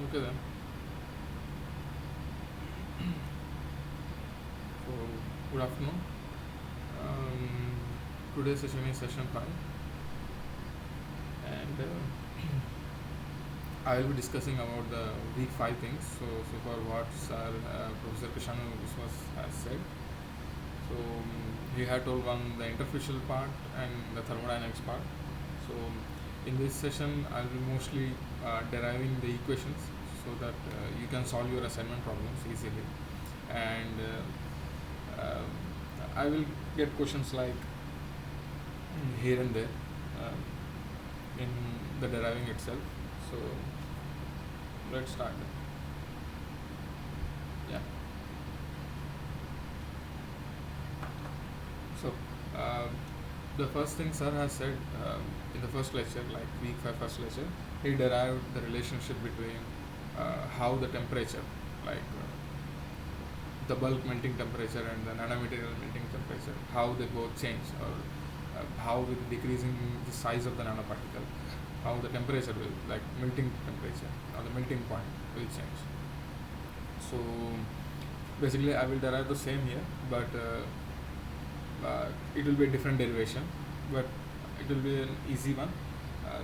Okay then. So good afternoon. Today's session is session 5, and I will be discussing about the week 5 things. So far what Sir Professor Krishanu Viswas has said. So he had told one the interfacial part and the thermodynamics part. So in this session I will be mostly deriving the equations so that you can solve your assignment problems easily, and I will get questions like here and there in the deriving itself. So let's start. Yeah. So the first thing Sir has said in the first lecture, like week 5 first lecture, he derived the relationship between how the temperature, like the bulk melting temperature and the nanomaterial melting temperature, how they both change, or how with decreasing the size of the nanoparticle, how the temperature will, like melting temperature or the melting point will change. So basically I will derive the same here, but it will be a different derivation, but it will be an easy one.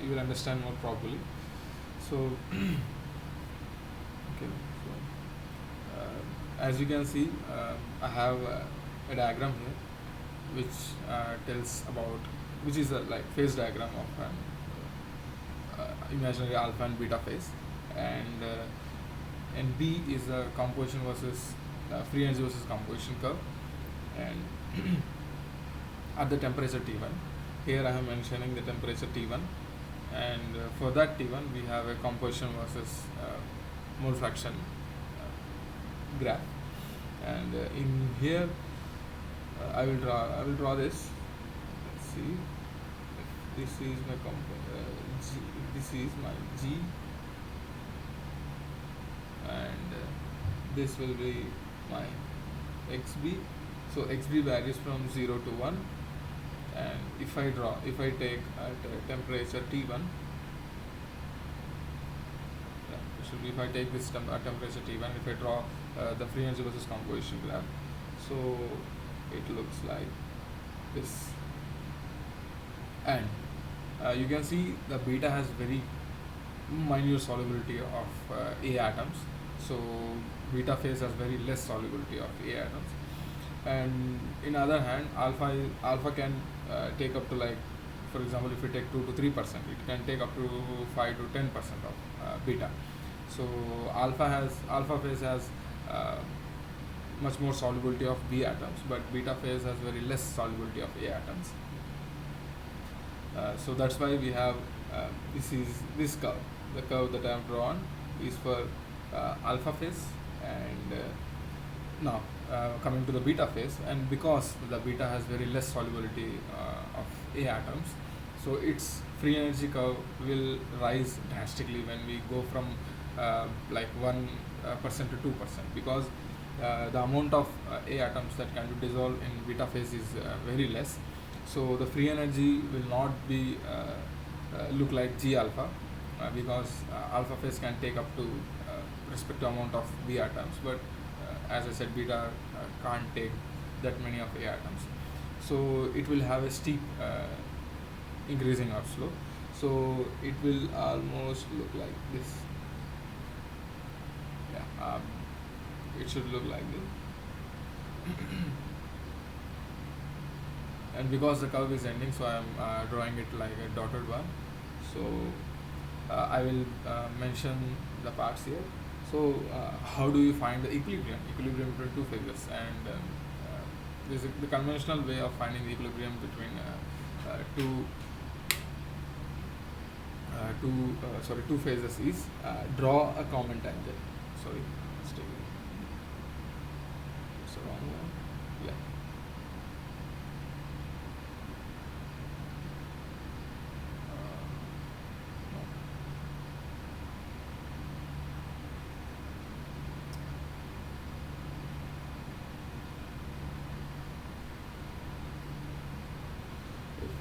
You will understand more properly. So okay, so as you can see, I have a diagram here which tells about, which is a like phase diagram of an imaginary alpha and beta phase, and B is a composition versus free energy versus composition curve, and at the temperature T1. Here I am mentioning the temperature T1, and for that T1 we have a composition versus mole fraction graph, and in here I will draw this. Let's see. This is my G, this is my G, and this will be my XB. So XB varies from 0 to 1, and if I take at temperature T1, it should be, if I take this temperature T1, if I draw the free energy versus composition graph, so it looks like this, and you can see the beta has very minute solubility of A atoms, so beta phase has very less solubility of A atoms, and in other hand alpha can take up to, like for example if we take 2 to 3%, it can take up to 5 to 10% of beta. So alpha phase has much more solubility of B atoms, but beta phase has very less solubility of A atoms. So that's why we have this curve. The curve that I have drawn is for alpha phase, and now coming to the beta phase, and because the beta has very less solubility of A atoms, so its free energy curve will rise drastically when we go from like 1% to 2%, because the amount of A atoms that can be dissolved in beta phase is very less. So the free energy will not be look like G alpha, because alpha phase can take up to respective amount of B atoms, but as I said, beta can't take that many of A atoms. So it will have a steep increasing out slope. So it will almost look like this. Yeah, it should look like this. And because the curve is ending, so I am drawing it like a dotted one. So I will mention the parts here. So how do you find the equilibrium between two phases? And this is the conventional way of finding the equilibrium between two phases is draw a common tangent. Sorry, it's the wrong one. Yeah.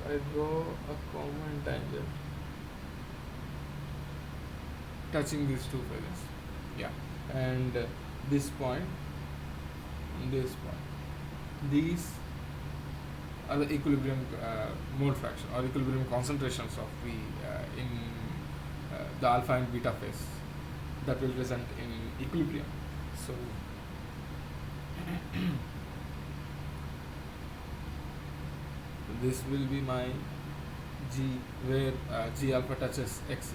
I draw a common tangent. touching these two phases. Yeah, and this point, these are the equilibrium mole fraction or equilibrium concentrations of the in the alpha and beta phase that will result in equilibrium. So this will be my G, where G alpha touches X,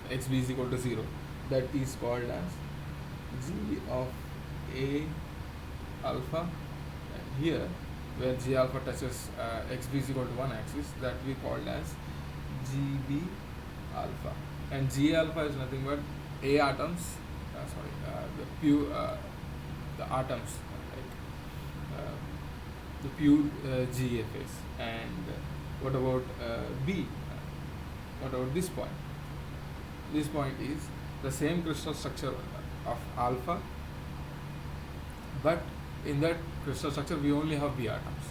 XB is equal to 0. That is called as G of A alpha. And here, where G alpha touches XB is equal to 1 axis, that we called as GB alpha. And G alpha is nothing but A atoms, the atoms, the pure GA phase. And what about B? What about this point? This point is the same crystal structure of alpha, but in that crystal structure we only have B atoms.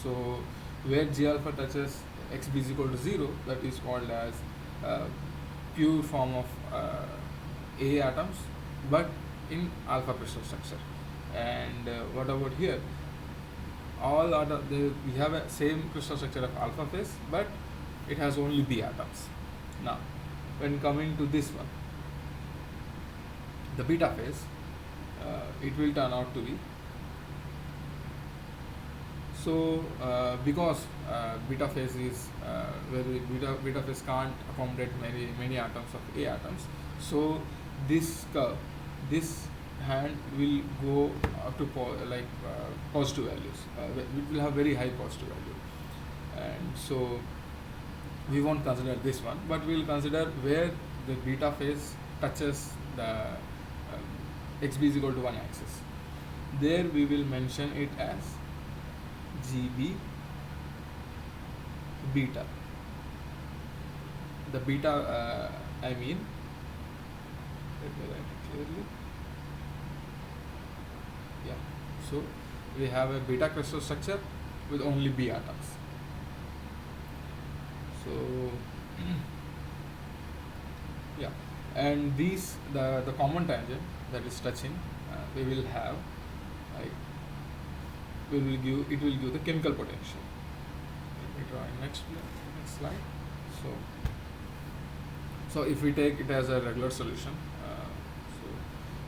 So where G alpha touches XB is equal to 0, that is called as pure form of A atoms, but in alpha crystal structure. And what about here? All we have a same crystal structure of alpha phase, but it has only B atoms. Now, when coming to this one, the beta phase, it will turn out to be. So, because beta phase is where beta phase can't accommodate many atoms of A atoms, so this curve, this hand will go up to positive values. It will have very high positive value, and so we won't consider this one, but we will consider where the beta phase touches the XB is equal to 1 axis. There we will mention it as GB beta. The beta, let me write it clearly. Yeah, so we have a beta crystal structure with only B atoms. So yeah, and these the common tangent that is touching, we will have it will give the chemical potential. Let me draw in next slide. So if we take it as a regular solution,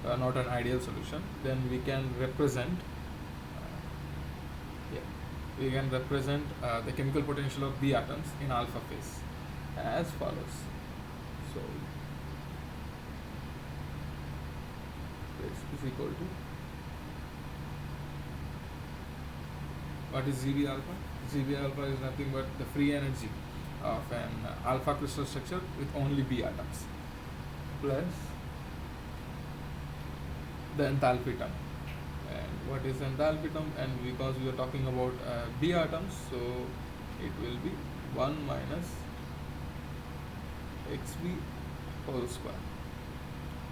not an ideal solution, then we can represent the chemical potential of B atoms in alpha phase as follows. So this is equal to, what is GB alpha? GB alpha is nothing but the free energy of an alpha crystal structure with only B atoms plus the enthalpy term. And what is enthalpy term? And because we are talking about B atoms, so it will be 1 minus XB whole square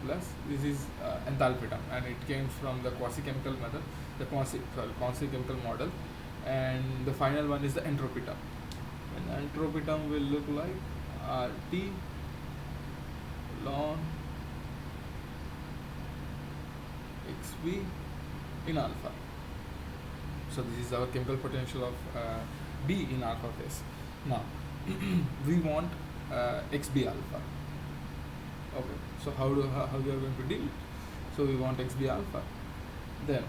plus this is enthalpy term, and it came from the quasi-chemical method, the quasi-chemical model. And the final one is the entropy term, and the entropy term will look like RT ln XB in alpha. So this is our chemical potential of B in alpha phase. Now we want XB alpha. Okay, so how we are going to deal it? So we want XB alpha, then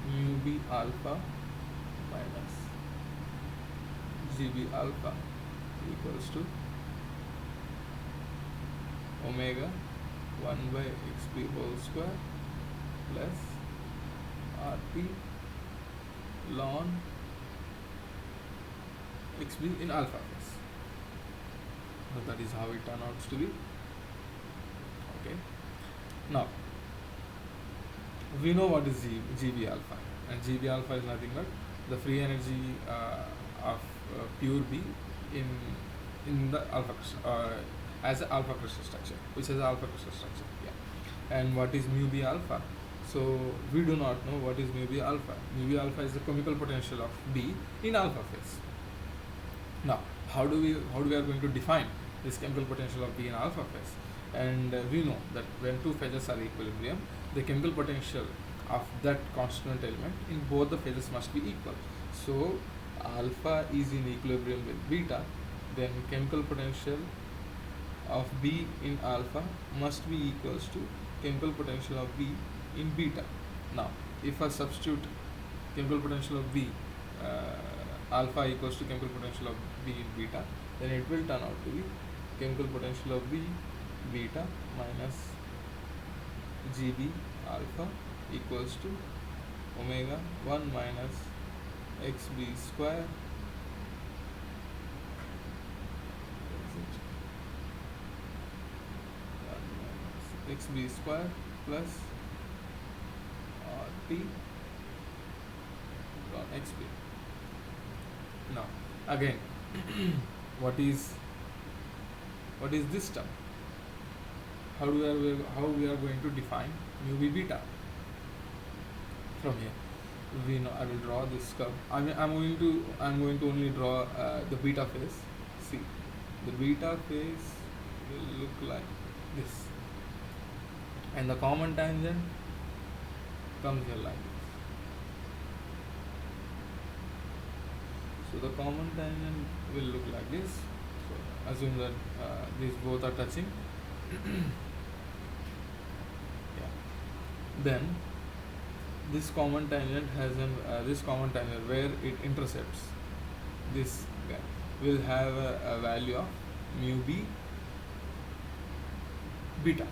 mu B alpha minus GB alpha equals to omega 1 by XB whole square plus RT ln XB in alpha phase. So that is how it turns out to be. Okay. Now we know what is GB alpha, and GB alpha is nothing but the free energy of pure B in the alpha as an alpha crystal structure, which is an alpha crystal structure. Yeah. And what is mu B alpha? So we do not know what is mu B alpha. Mu B alpha is the chemical potential of B in alpha phase. Now how we are going to define this chemical potential of B in alpha phase. And we know that when two phases are equilibrium, the chemical potential of that constituent element in both the phases must be equal. So alpha is in equilibrium with beta, then chemical potential of B in alpha must be equals to chemical potential of B in beta. Now, if I substitute chemical potential of B alpha equals to chemical potential of B in beta, then it will turn out to be chemical potential of B beta minus GB alpha equals to omega 1 minus xb square xb square plus t on xb. Now again, what is this term? How we are going to define mu b beta from here? We know, I will draw this curve. I'm going to only draw the beta phase. See, the beta phase will look like this, and the common tangent comes here like this. So the common tangent will look like this. So assume that these both are touching. Yeah. Then this common tangent has this common tangent where it intercepts this guy will have a value of mu b beta.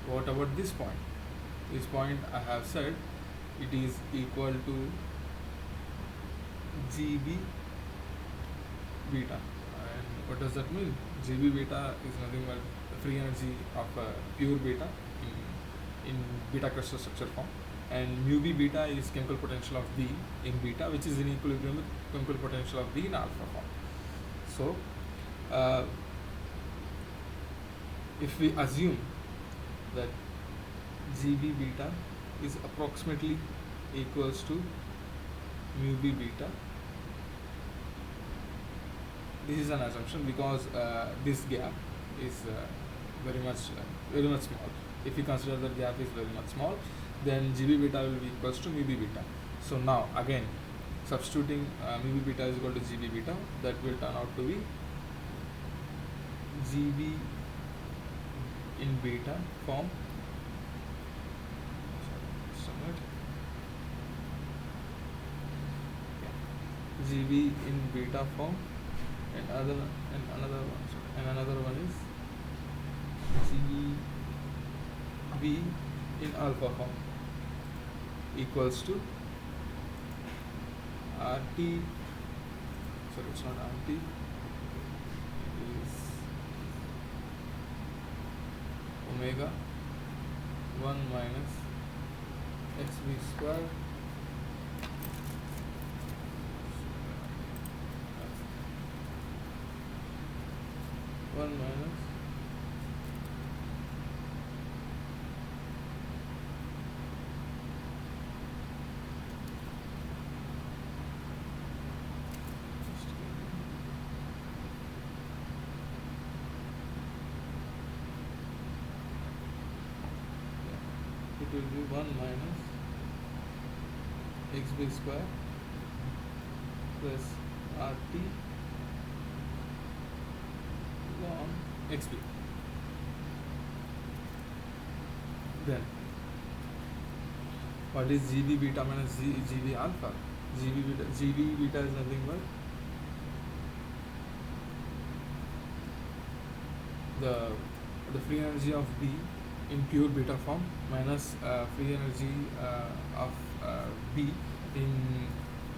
What about this point? This point I have said it is equal to GB beta. And what does that mean? GB beta is nothing but the free energy of pure beta in beta crystal structure form, and mu b beta is chemical potential of B in beta, which is in equilibrium with chemical potential of B in alpha form. So if we assume that GB beta is approximately equals to mu b beta, this is an assumption because this gap is very much small. If you consider that gap is very much small, then GB beta will be equals to mu b beta. So now again, substituting mu b beta is equal to GB beta, that will turn out to be GB in beta form. GB in beta form, and another one is GB in alpha form equals to RT. Sorry, it's not RT. It is omega 1 minus xb square one minus it will be 1 minus xb square plus RT on xb. Then what is GB beta minus GB alpha? GB beta is nothing but the free energy of B in pure beta form minus free energy of B in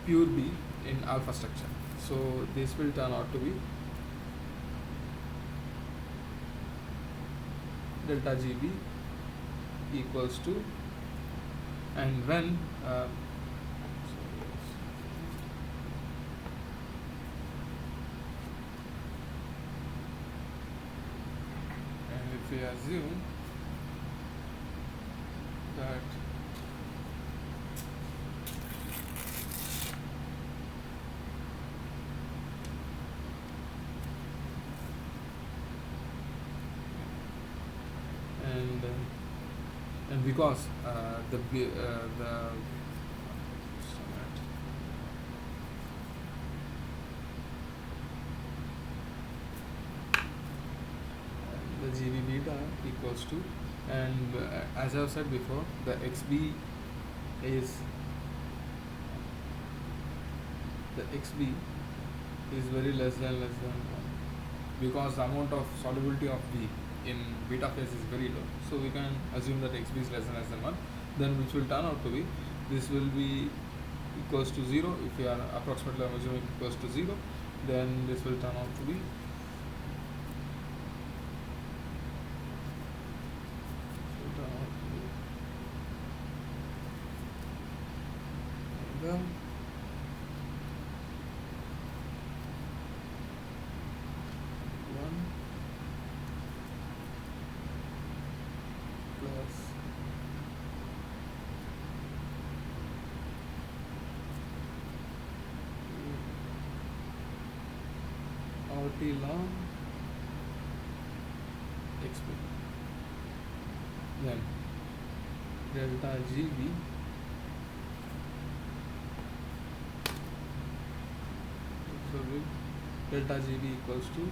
pure B in alpha structure. So this will turn out to be delta GB equals to, and when and if we assume that and because the GB beta equals to, and as I've said before, the XB is very less than 1, because the amount of solubility of V in beta phase is very low. So we can assume that XB is less than 1, then which will turn out to be, this will be equals to 0. If we are approximately assuming equals to 0, then this will turn out to be omega plus RT log XP, then delta GB delta GB equals to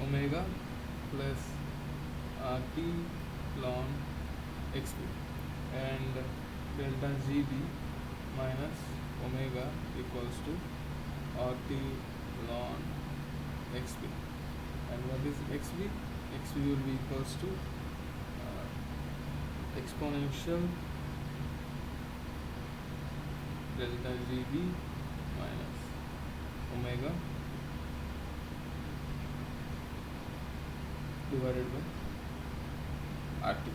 omega plus RT ln XP, and delta GB minus omega equals to RT ln XP. And what is XP? XP will be equals to exponential delta GB minus omega divided by RT.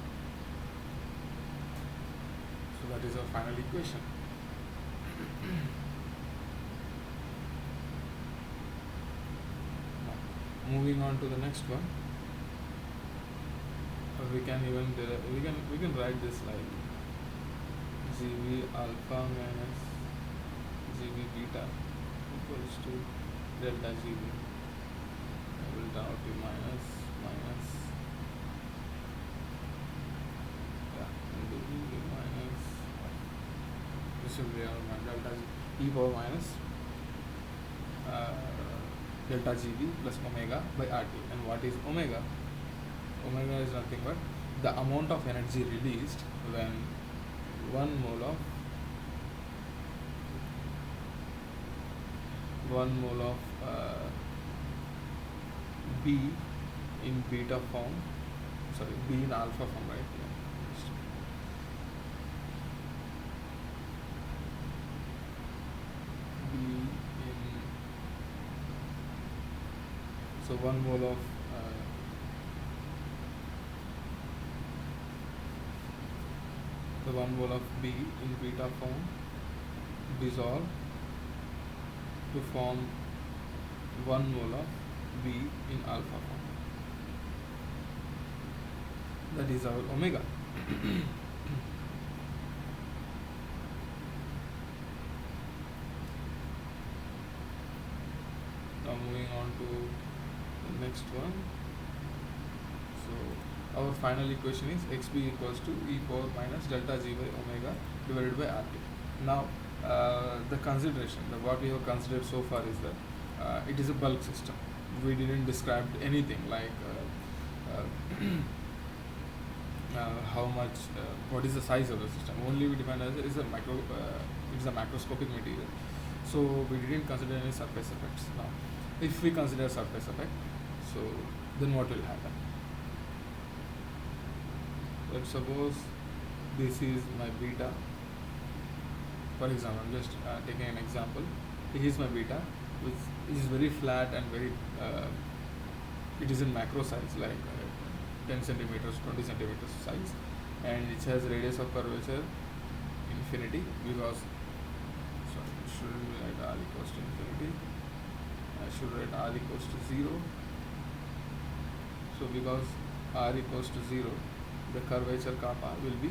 So that is our final equation. Now, moving on to the next one, we can write this like GB alpha minus GB beta equals to delta GB. I will turn out to minus this will be our delta e power minus delta GB plus omega by RT. And what is omega? Omega is nothing but the amount of energy released when 1 mole of B in beta form, B in alpha form, right? Yeah. B in, so 1 mole of the 1 mole of B in beta form dissolve to form 1 mole of B in alpha form. That is our omega. Now moving on to the next one. So our final equation is XB equals to e power minus delta G by omega divided by RT. Now the consideration, what we have considered so far is that it is a bulk system. We didn't describe anything like how much, what is the size of the system. Only we define as it is a macroscopic material. So we didn't consider any surface effects. Now, if we consider surface effect, so then what will happen? Let's suppose this is my beta. For example, I'm just taking an example. Here is my beta, which is very flat and very, it is in macro size, like 10 centimeters, 20 centimeters size, and it has radius of curvature infinity, because should write r equals to infinity. I should write r equals to 0. So So because r equals to 0, the curvature kappa will be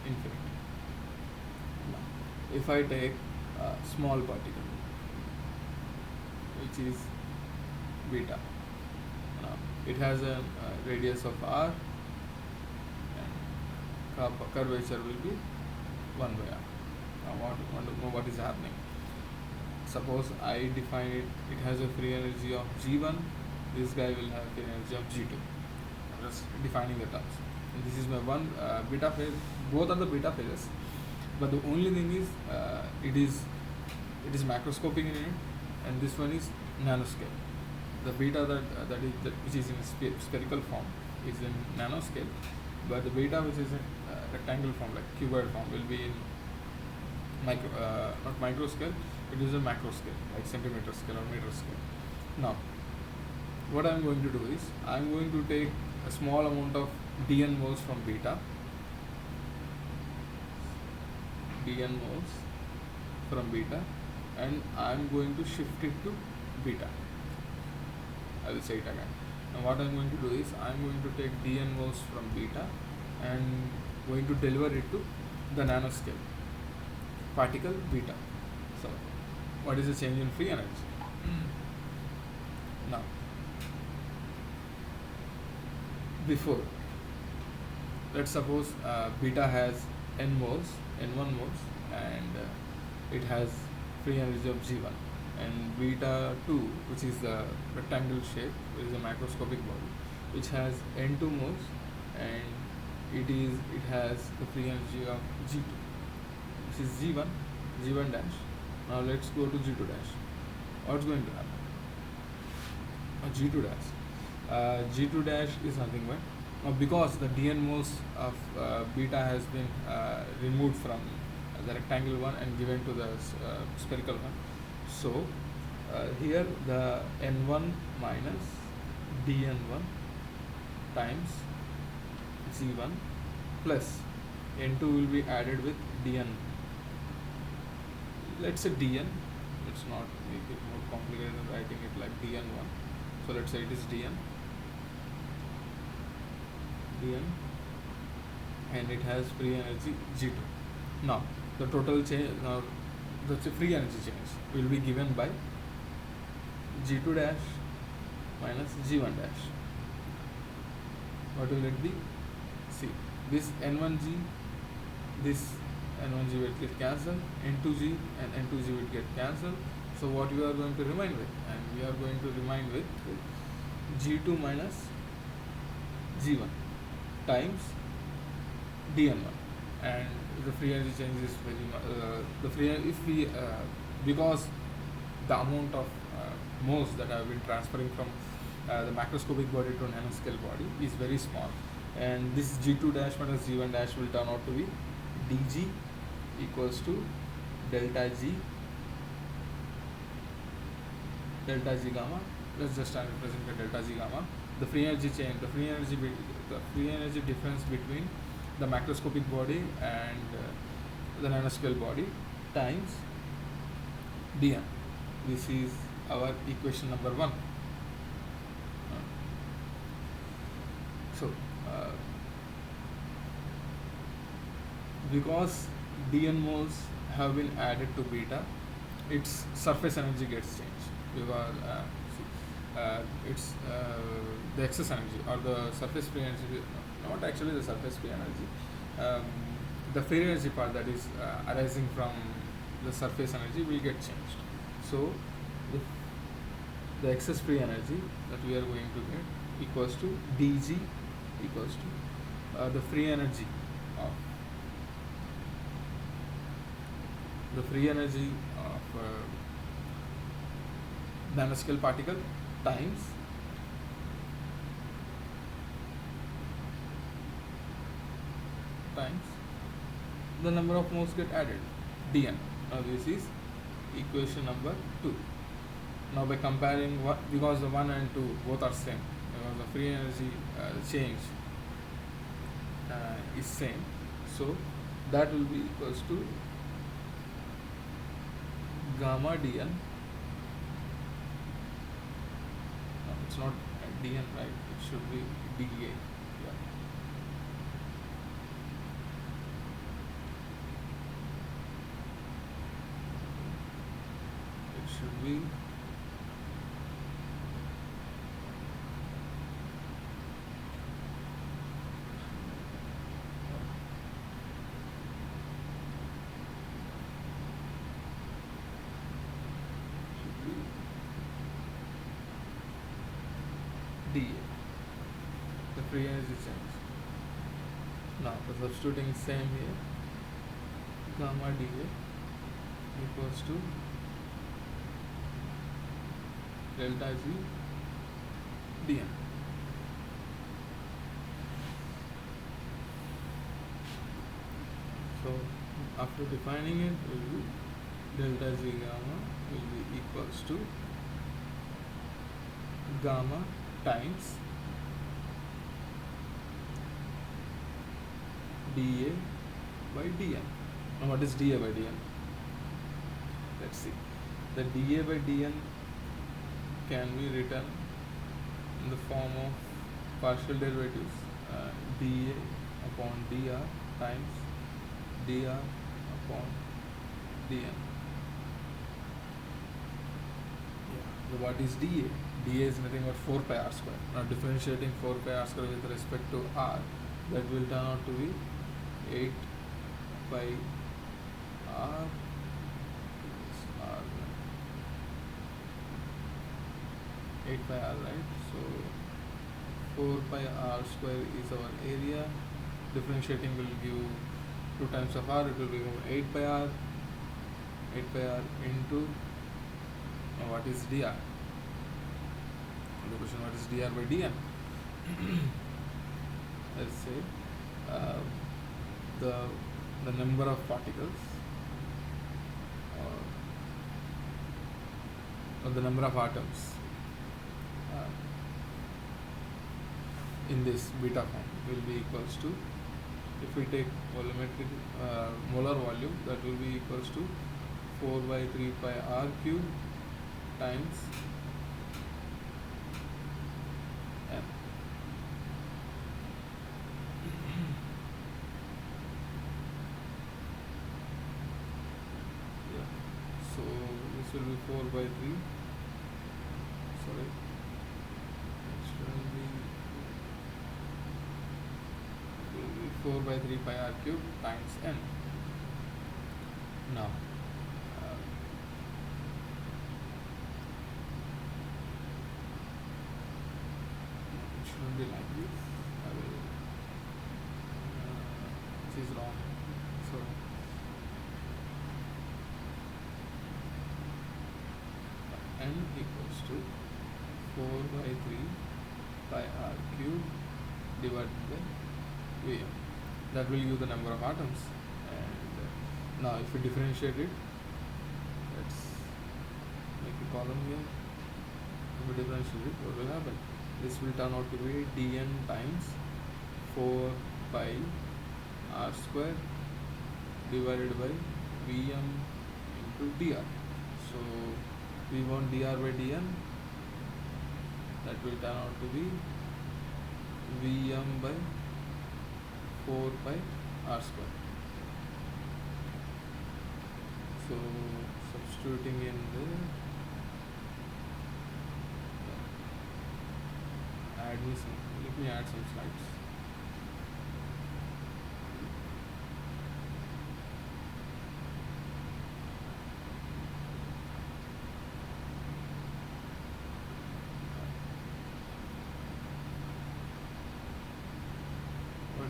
infinite. Now, if I take a small particle, which is beta, now it has a radius of r, and kappa curvature will be 1 by r. Now want to know what is happening. Suppose I define it, it has a free energy of G1, this guy will have free energy of G2. I'm just defining the terms. And this is my one beta phase, both are the beta phases, but the only thing is it is macroscopic in it, and this one is nanoscale. The beta which is in spherical form is in nanoscale, but the beta which is in rectangle form, like cuboid form, will be in not micro scale, it is a macro scale, like centimeter scale or meter scale. Now, what I am going to do is, I am going to take a small amount of dn moles from beta, and I am going to shift it to beta. I will say it again. Now what I am going to do is, I am going to take dn moles from beta and going to deliver it to the nanoscale particle beta. So what is the change in free energy? Now, before, let's suppose beta has n1 moles, and it has free energy of G1, and beta 2, which is the rectangle shape, which is a macroscopic body, which has n2 moles, and it has the free energy of G2. This is G1 dash. Now let's go to G2 dash. What's going to happen? G2 dash. G2 dash is nothing but because the dn moles of beta has been removed from the rectangle one and given to the spherical one. So here the n1 minus dn1 times G1 plus n2 will be added with dn. Let's say dn. Let's not make it more complicated than writing it like dn1. So let's say it is dn, and it has free energy G2. Now the total change, now the free energy change will be given by G2 dash minus G1 dash. What will it be? See, this n1g, this n1g will get cancelled, n2g and n2g will get cancelled. So what we are going to remain with? And we are going to remain with G2 minus G1 times dn1, and the free energy change is very because the amount of moles that have been transferring from the macroscopic body to nanoscale body is very small, and this G2 dash minus G1 dash will turn out to be dg equals to delta G gamma. Let's just represent the delta G gamma. The free energy change, the free energy difference between the macroscopic body and the nanoscale body times dn. This is our equation number 1. So because dn moles have been added to beta, its surface energy gets changed, because it's the excess energy or the surface free energy, not actually the surface free energy, the free energy part that is arising from the surface energy will get changed. So the excess free energy that we are going to get equals to dg equals to the free energy of nanoscale particle times the number of moles get added, dn. Now this is equation number 2. Now by comparing because the 1 and 2 both are same, because the free energy change is same, so that will be equals to gamma dn. No, it's not dn, right? It should be dA. Yeah. It should be dA, the free energy change. Now the substituting same here, gamma dA equals to delta G dN. So after defining it, will be delta G gamma will be equals to gamma times dA by dN. Now what is dA by dN? Let's see. The dA by dN can be written in the form of partial derivatives, dA upon dr times dr upon dN. So what is dA? dA is nothing but 4 pi r square. Now differentiating 4 pi r square with respect to r, that will turn out to be 8 pi r, 8 pi r, right? So 4 pi r square is our area. Differentiating will give 2 times of r, it will become 8 pi r, 8 pi r into what is dr? The question, what is dr by dn? Let's say the number of particles or the number of atoms in this beta form will be equals to, if we take volumetric molar volume, that will be equals to 4 by 3 pi r cube times m. Yeah. So this will be 4 by 3. Sorry. It will be 4 by 3 pi r cube times n. Now it should be like this. I will this is wrong. So n equals to 4 by 3 pi r cube divided by Vm. That will give the number of atoms. And now if we differentiate it, let's make a column here. If we differentiate it, what will happen? This will turn out to be dn times 4 pi r square divided by Vm into dr. So we want dr by dn, that will turn out to be Vm by 4 pi r square. So substituting in there, let me add some slides.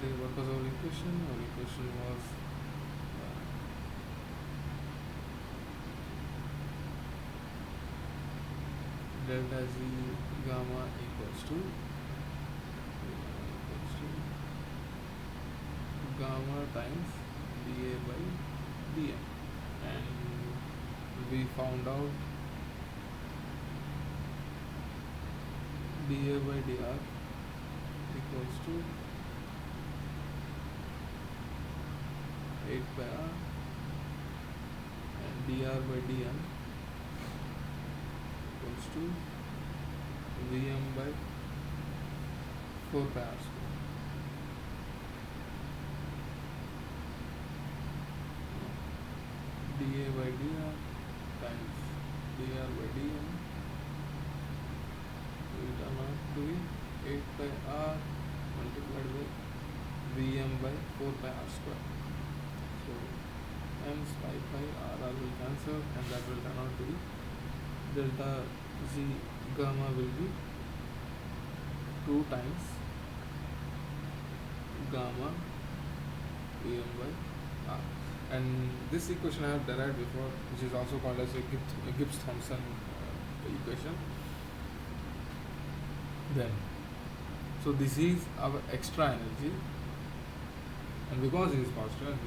What was our equation? Our equation was delta Z gamma equals to gamma times dA by dN, and we found out dA by dr equals to 8 pi r, and dr by dn equals to Vm by 4 pi r square. dA by dr times dr by dm will turn out to be 8 pi r multiplied by Vm by 4 pi r square. So hence pi r will cancel, and that will turn out to be delta z gamma will be 2 times gamma Vm by r. And this equation I have derived before, which is also called as a Gibbs-Thomson equation. Then, so this is our extra energy, and because it is positive,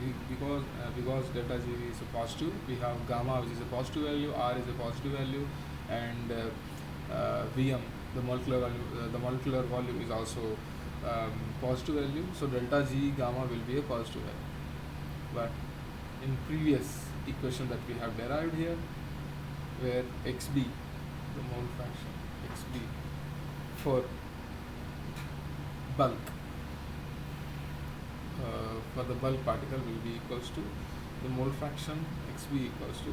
because delta G is a positive, we have gamma, which is a positive value, r is a positive value, and Vm, the molecular volume is also positive value. So delta G gamma will be a positive value. But in previous equation that we have derived here, where xb, the mole fraction xb for bulk, for the bulk particle will be equals to the mole fraction xb equals to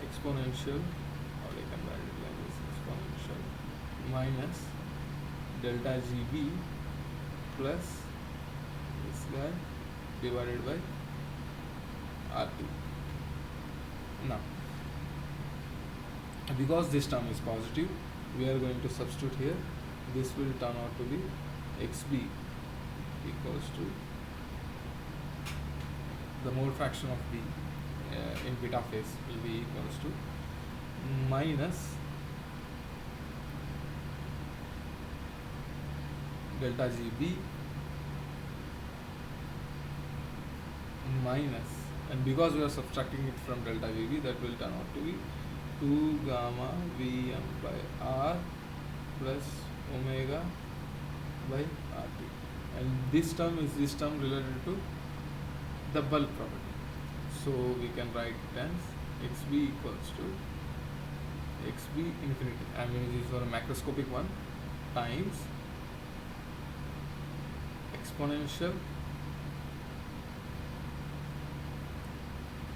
exponential, or I can write it like this, exponential minus delta gb plus this guy divided by RT. Now, because this term is positive, we are going to substitute here. This will turn out to be xb equals to the mole fraction of B in beta phase will be equals to minus delta GB minus, and because we are subtracting it from delta VB, that will turn out to be 2 gamma Vm by R plus omega by RT. And this term is this term related to the bulk property. So we can write it as xb equals to xb infinity, I mean this is for a macroscopic one, times exponential,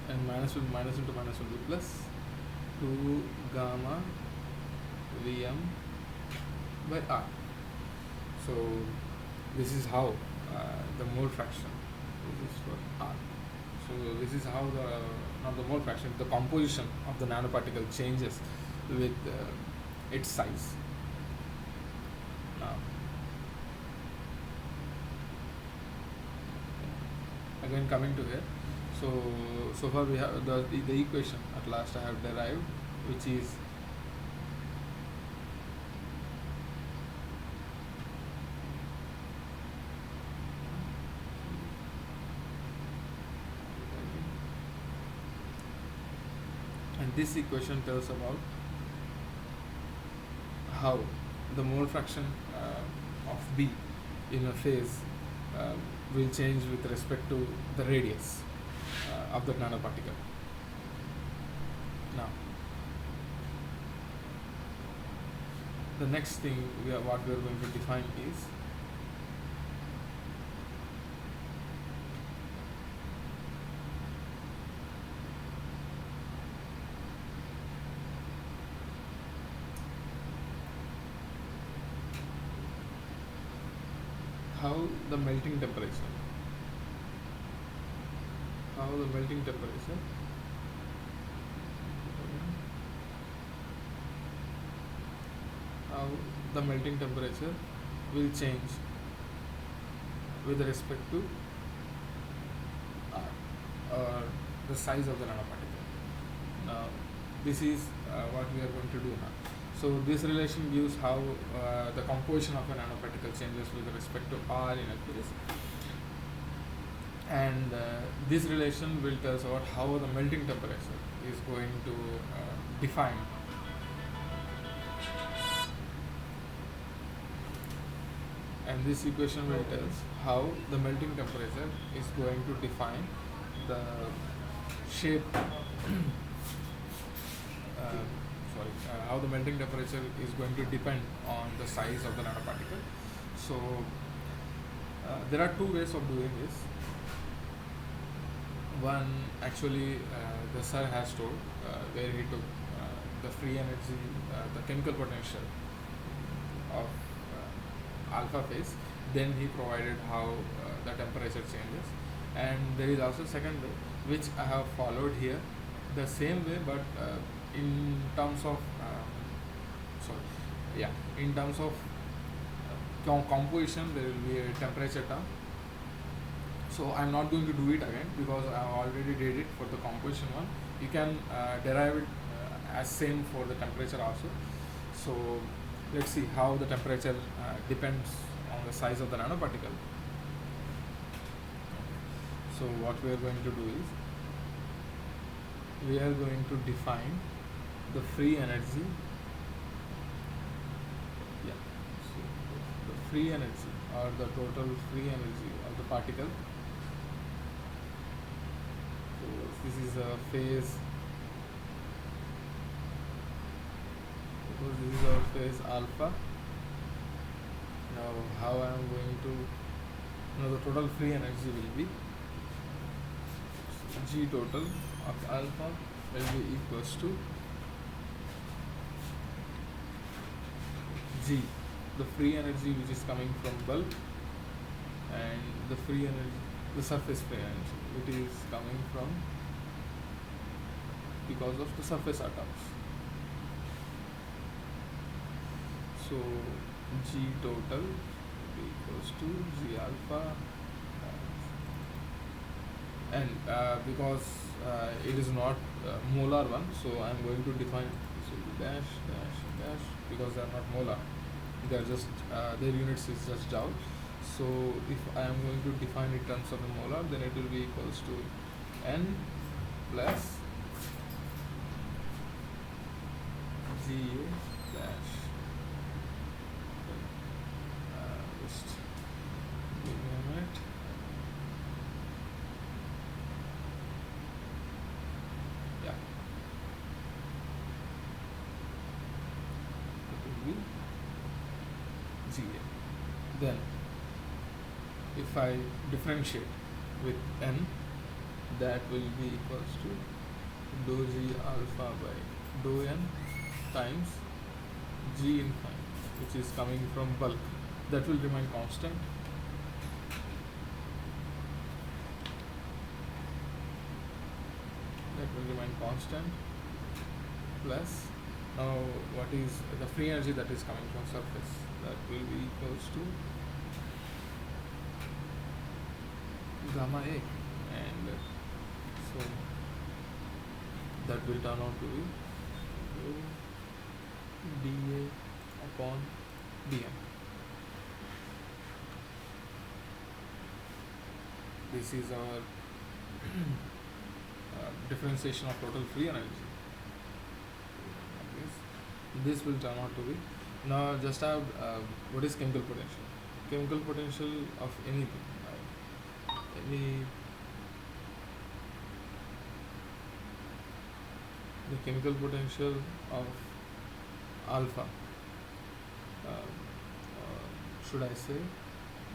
and minus into minus will be plus 2 gamma Vm by R. So this is how the mole fraction, this is for R. So this is how not the mole fraction, the composition of the nanoparticle changes with its size. Now, again coming to here, so far we have the equation at last I have derived, which is and this equation tells about how the mole fraction of B in a phase will change with respect to the radius of the nanoparticle. Now, the next thing what we are going to define is how the melting temperature how the melting temperature will change with respect to R, or the size of the nanoparticle. Now this is what we are going to do now. So this relation gives how the composition of a nanoparticle changes with respect to R in a phase, and this relation will tell us about how the melting temperature is going to define and this equation will tell us how the melting temperature is going to define the shape how the melting temperature is going to depend on the size of the nanoparticle. So there are two ways of doing this. One, actually, the sir has told, where he took the free energy, the chemical potential of alpha phase, then he provided how the temperature changes. And there is also second way which I have followed here, the same way, but in terms of in terms of composition, there will be a temperature term. So I'm not going to do it again because I already did it for the composition one. You can derive it as same for the temperature also. So let's see how the temperature depends on the size of the nanoparticle. So what we are going to do is, we are going to define the free energy. So the free energy, or the total free energy of the particle. So this is a phase. Suppose this is our phase alpha. Now how I am going to, the total free energy will be G total of alpha will be equals to G, the free energy which is coming from bulk, and the free energy, the surface free energy, it is coming from because of the surface atoms. So G total will be equals to G alpha, and because it is not molar one, so I am going to define this will be dash dash dash, because they are not molar, they are just their units is just joule. So if I am going to define in terms of the molar, then it will be equals to N plus Ga dash, just give me a minute. Yeah, it will be Ga. Then if I differentiate with N, that will be equals to dou G alpha by dou N times G infinite, which is coming from bulk, that will remain constant. That will remain constant, plus now what is the free energy that is coming from surface, that will be equals to gamma A, and so that will turn out to be dA upon dm. This is our differentiation of total free energy. This will turn out to be, now just have what is chemical potential. Chemical potential of anything, the chemical potential of alpha, should I say,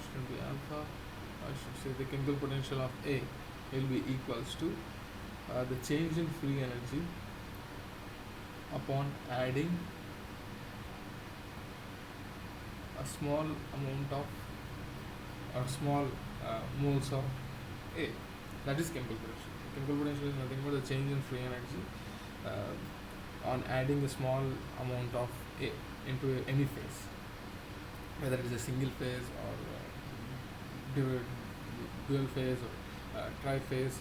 should be alpha, I should say the chemical potential of A will be equals to the change in free energy upon adding a small amount of, or small moles of A. That is chemical potential. Chemical potential is nothing but the change in free energy on adding a small amount of A into any phase, whether it is a single phase or dual phase or triphase.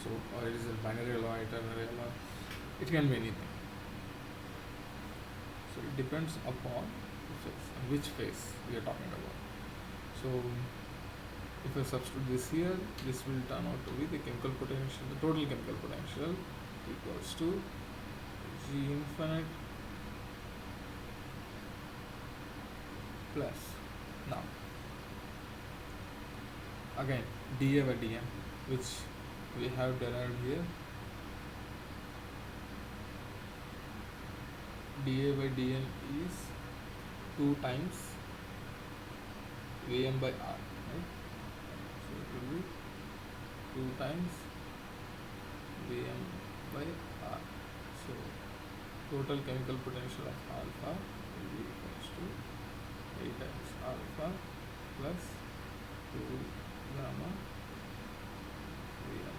So, or it is a binary alloy, ternary alloy, it can be anything. So it depends upon the phase, which phase we are talking about. So if I substitute this here, this will turn out to be the chemical potential, the total chemical potential equals to G infinite plus, now again dA by dm, which we have derived here, dA by dN is 2 times Vm by R, right? So it will be 2 times Vm by R. So total chemical potential of alpha will be equals to A times alpha plus 2 gamma Vm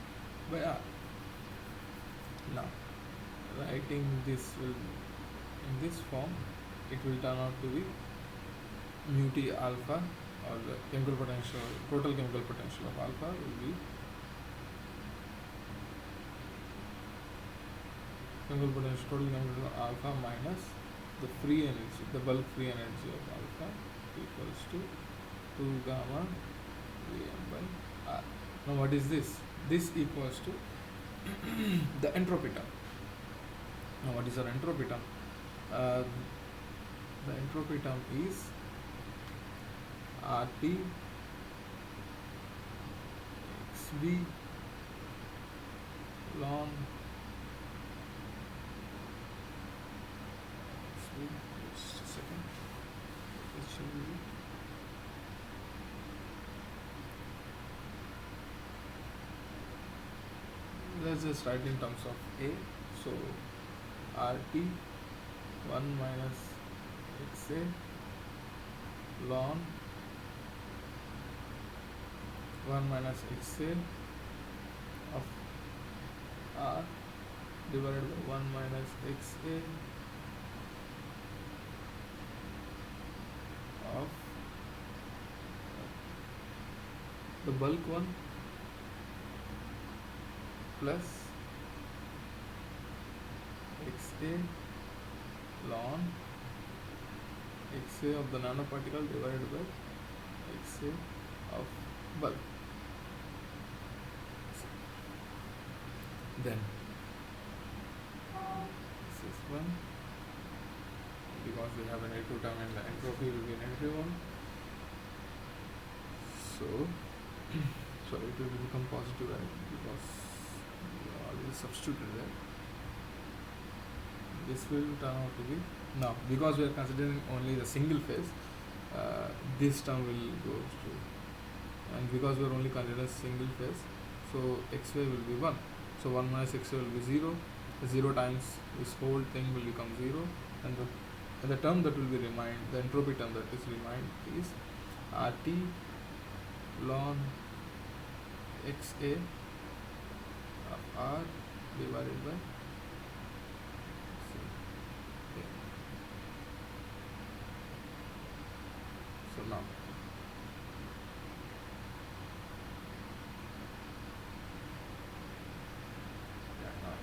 by R. Now writing this will in this form, it will turn out to be mu T alpha, or the chemical potential, total chemical potential of alpha will be chemical potential, total chemical potential of alpha minus the free energy, the bulk free energy of alpha equals to 2 gamma Vm by R. Now what is this? This equals to the entropy term. Now what is our entropy term? The entropy term is RT XB ln XB, just a second, it should be let's just write in terms of A. So RT 1 minus XA ln 1 minus XA of R divided by 1 minus XA of the bulk one plus XA ln XA of the nanoparticle divided by XA of bulk. Then this is 1, because we have a negative term and the entropy will be negative 1. So so it will become positive, right? Because we already substituted there. This will turn out to be, now because we are considering only the single phase, this term will go to, and because we are only considering single phase, so XY will be 1. So 1 minus XY will be 0. 0 times this whole thing will become 0, and the term that will be remained, the entropy term that is remained is RT ln XA of R divided by C. So now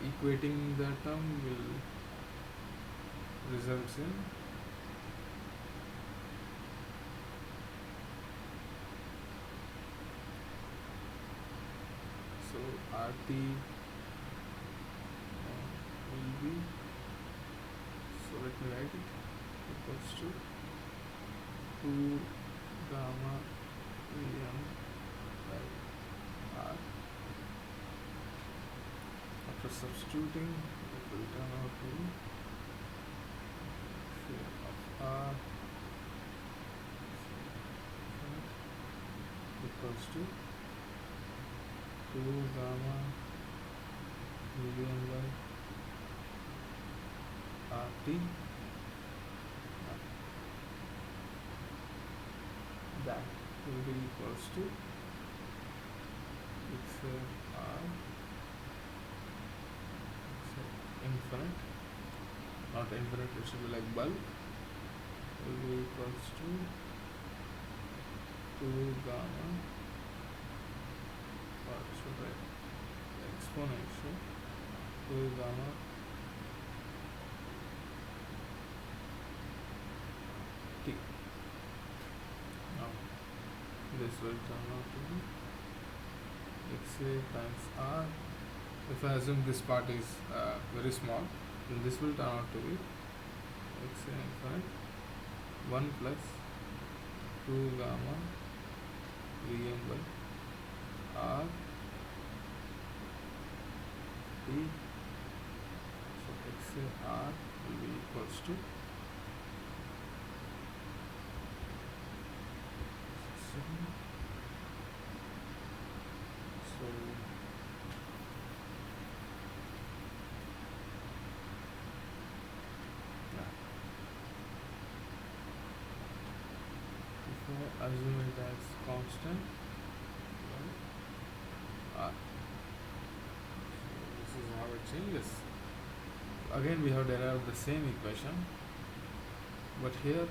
equating the term will results in so RT will be, so let me write it, equals to 2 gamma Vm by R. After substituting, it will turn out to be share of R equals to 2 gamma Vm by RT. That will be equals to R infinite, not infinite, it should be like bulk, will be equals to 2 gamma, or should I exponential 2 gamma T. Now this will turn out to be XA times R. If I assume this part is very small, then this will turn out to be XA infinite 1 plus 2 gamma Vm by R T. So XA R will be equals to so yeah. If I assume it as constant, R. So this is how it changes. Again, we have derived the same equation, but here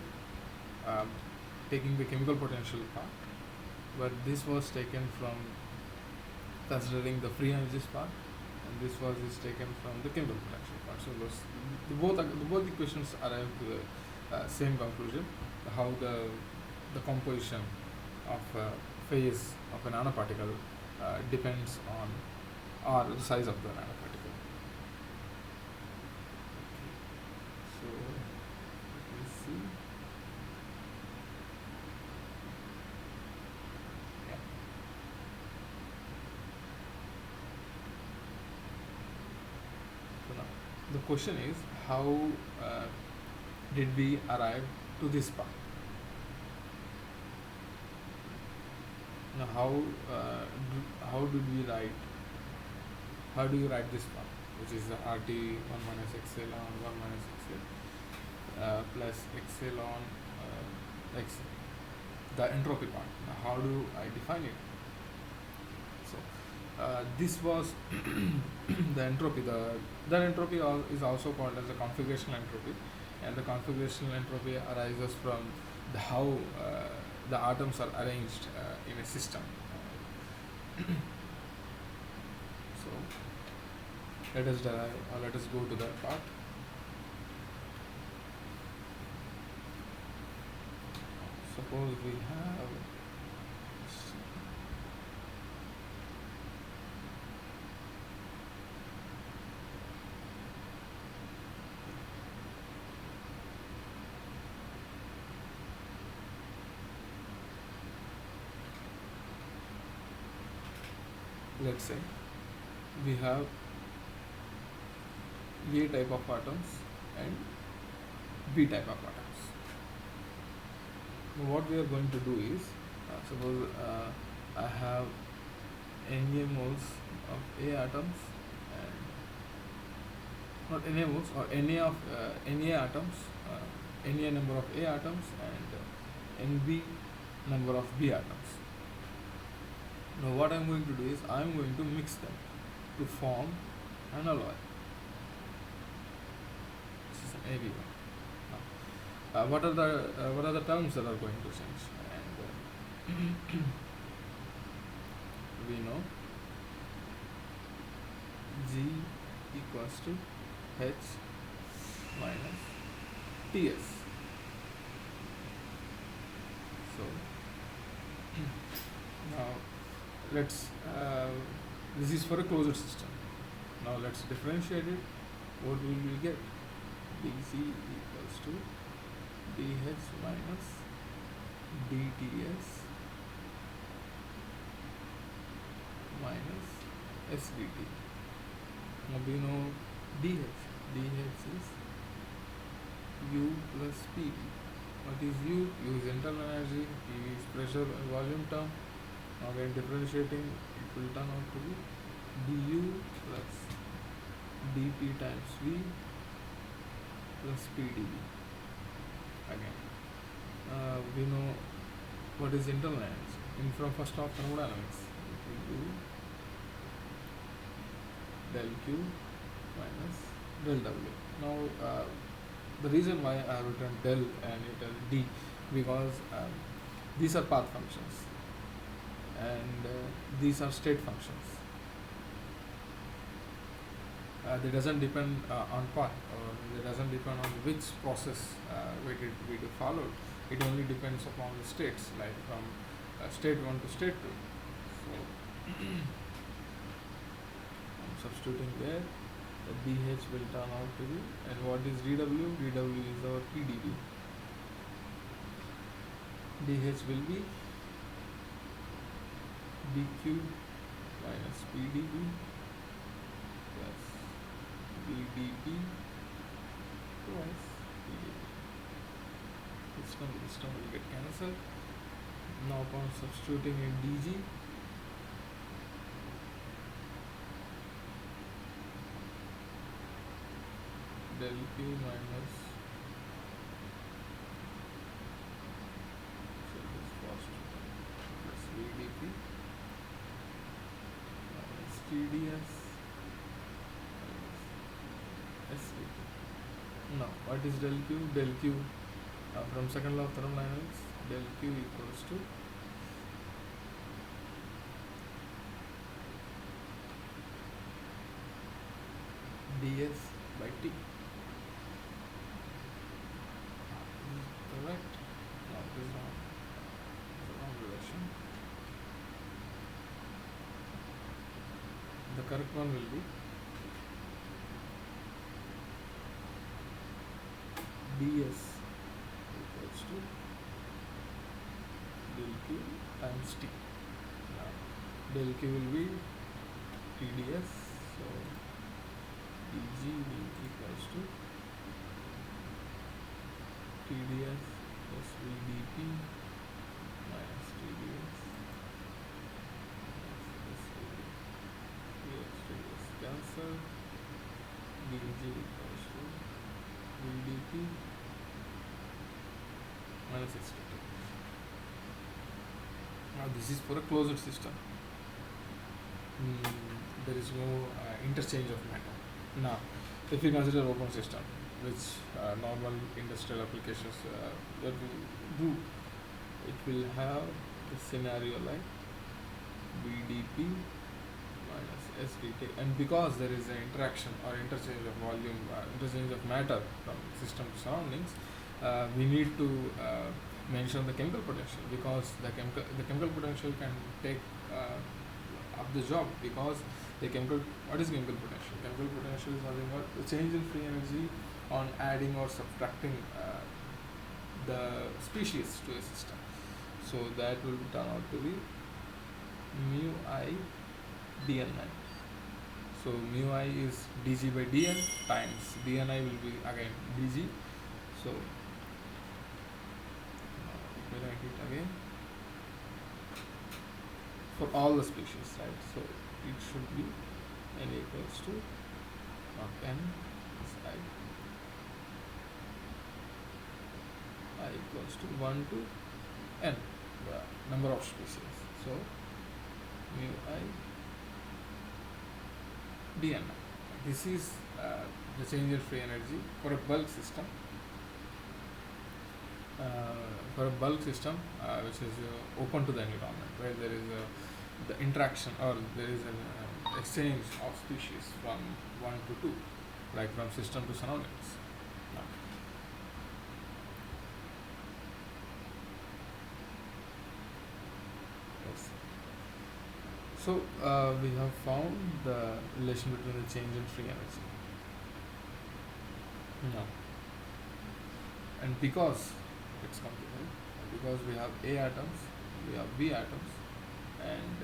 taking the chemical potential part, but this was taken from considering the free energies part, and this was is taken from the chemical potential part. So both equations arrive to the same conclusion: how the composition of phase of a nanoparticle depends on or the size of the nanoparticle. So let me see. Yeah. So now the question is, how did we arrive to this part? Now how did we write? How do you write this part, which is the RT 1 minus XL on 1 minus XL plus XL on XL, the entropy part? Now how do I define it? So this was the entropy. The entropy is also called as the configurational entropy, and the configurational entropy arises from how the atoms are arranged in a system. So let us derive, or let us go to that part. Suppose we have let's say we have A type of atoms and B type of atoms. Now what we are going to do is, suppose I have Na moles of A atoms, and not Na moles, or Na of Na atoms, Na number of A atoms, and Nb number of B atoms. Now what I am going to do is, I am going to mix them to form an alloy. This is an AB1. Now, what are the terms that are going to change? And we know G equals to H minus Ts. So now let's this is for a closed system. Now let's differentiate it. What will we get? dC equals to dH minus dTs minus SdT. Now we know dH. dH is U plus PV. What is U? U is internal energy, PV is pressure and volume term. Now when differentiating, it will turn out to be du plus dP times V plus PdV. Again, we know what is internal energy. In from first of thermodynamics, it will do del Q minus del W. Now the reason why I have written del and it as D, because these are path functions, and these are state functions. They doesn't depend on path, or they doesn't depend on which process we do follow. It only depends upon the states, like from state 1 to state 2. So I'm substituting there. The dH will turn out to be, and what is dW? dW is our PdV. dH will be dQ minus PdV plus ddP twice PDP. This term will get cancelled. Now upon substituting in dg, del q minus, so this first plus vdp minus tds minus svp. Now what is del q? Del q from second law of thermodynamics, del q equals to ds by t. Correct? No, it is wrong. It's a wrong relation. The correct one will be ds equals to del q times t. Now, del q will be tds, so dg will equals to tds plus vdp minus tds minus tds cancel, dg equals to vdp minus svp. Now this is for a closed system. There is no interchange of matter. Now, if you consider open system, which normal industrial applications that we do, it will have a scenario like vdp minus sdt, and because there is an interaction or interchange of volume, interchange of matter from system to surroundings, we need to mention the chemical potential, because the chemical potential can take up the job, because what is chemical potential? Chemical potential is nothing but the change in free energy on adding or subtracting the species to a system. So that will turn out to be mu I dni. So mu I is dg by dn times dni will be again dg. So let me write it again for all the species, right? So it should be n equals to not n is I equals to 1 to n, the number of species. So mu I dni. This is the change in free energy for a bulk system. For a bulk system which is open to the environment, where there is the interaction, or there is an exchange of species from 1 to 2, like from system to surroundings. Now, yes. So we have found the relation between the change in free energy. Now, and because it's complicated, because we have A atoms, we have B atoms, and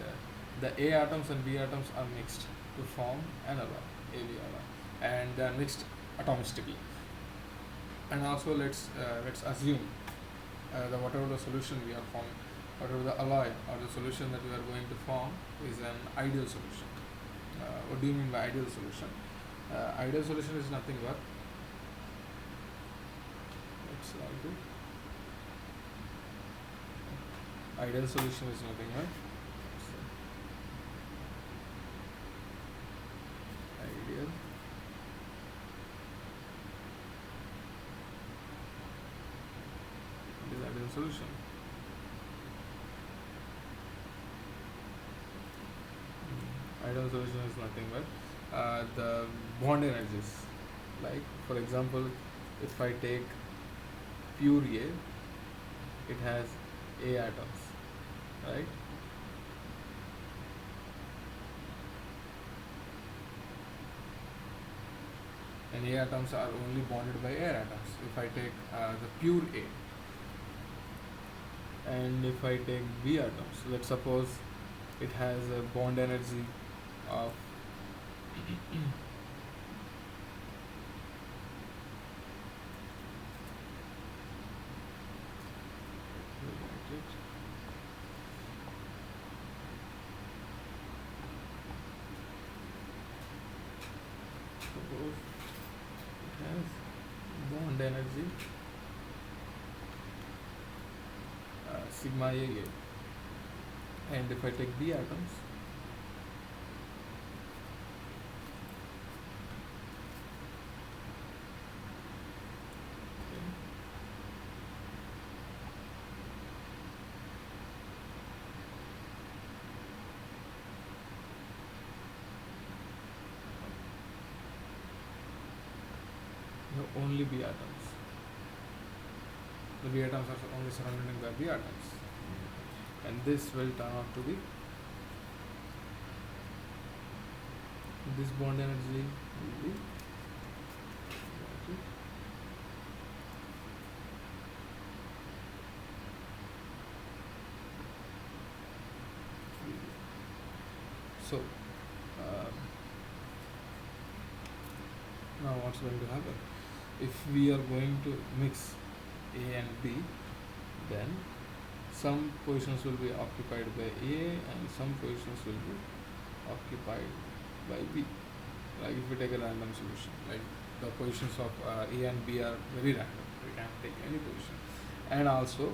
the A atoms and B atoms are mixed to form an alloy, AB alloy, and they are mixed atomistically. And also let's assume that whatever the solution we are forming, whatever the alloy or the solution that we are going to form is an ideal solution. What do you mean by ideal solution? Ideal solution is nothing but, let's write it. Ideal solution is nothing but ideal ideal solution. Ideal solution is nothing but the bond energies. Like, for example, if I take pure A, it has A atoms, right? And A atoms are only bonded by air atoms. If I take the pure A, and if I take B atoms, let's suppose it has a bond energy of bond energy sigma AA. And if I take B atoms, okay, no, only B atoms. The B atoms are only surrounded by B atoms, and this will turn out to be, this bond energy will be so now what's going to happen? If we are going to mix A and B, then some positions will be occupied by A and some positions will be occupied by B. Like if we take a random solution, like the positions of A and B are very random, we can take any position, and also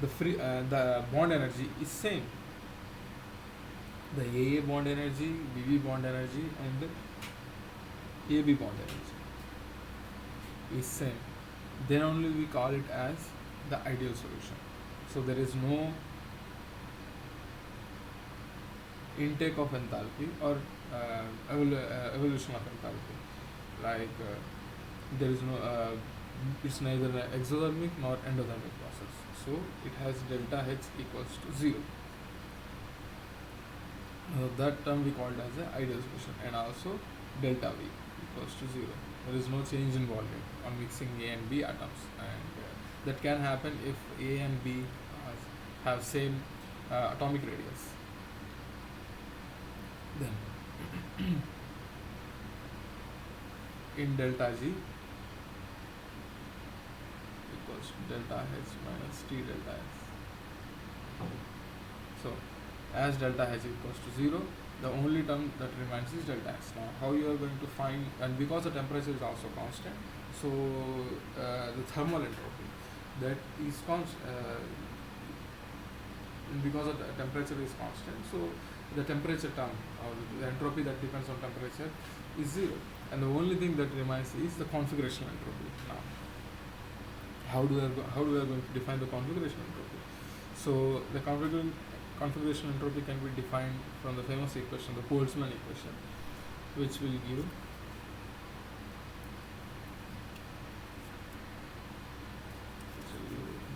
the bond energy is same. The AA bond energy, BB bond energy, and AB bond energy is same. Then only we call it as the ideal solution. So there is no intake of enthalpy or evolution of enthalpy. Like there is no, it's neither an exothermic nor endothermic process. So it has delta H equals to 0. That term we called as the ideal solution, and also delta V equals to 0. There is no change in volume on mixing A and B atoms, and that can happen if A and B have same atomic radius. Then in delta G equals to delta H minus T delta S. So as delta H equals to 0, the only term that remains is delta S. Now how you are going to find, and because the temperature is also constant, so the thermal entropy that is because of the temperature is constant, so the temperature term or the entropy that depends on temperature is 0, and the only thing that remains is the configuration entropy. Now how do we are going to define the configuration entropy? So the configuration entropy can be defined from the famous equation, the Boltzmann equation, which will give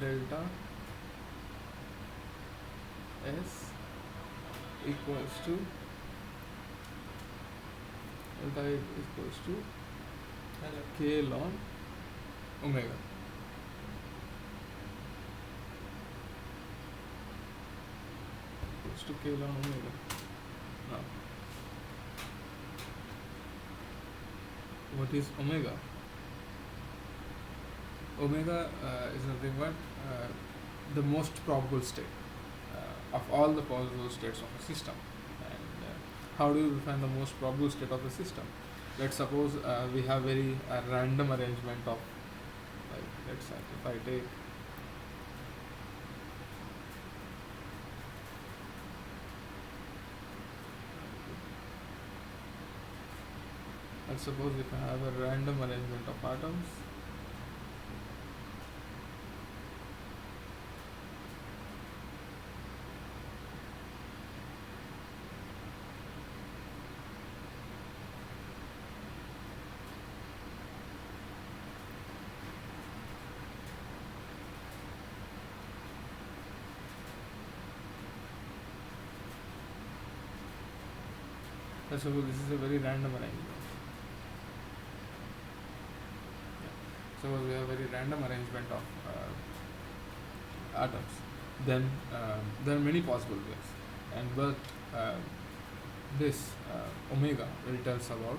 delta S equals to K ln omega. Equals to K ln omega. Now, what is omega? Omega is nothing but the most probable state of all the possible states of a system. And how do you define the most probable state of the system? Let's suppose we have very random arrangement of, like, let's say if I take let's suppose if I have a random arrangement of atoms, let's suppose this is a very random arrangement. So we have a very random arrangement of atoms. Then there are many possible ways, and but this omega will tell us about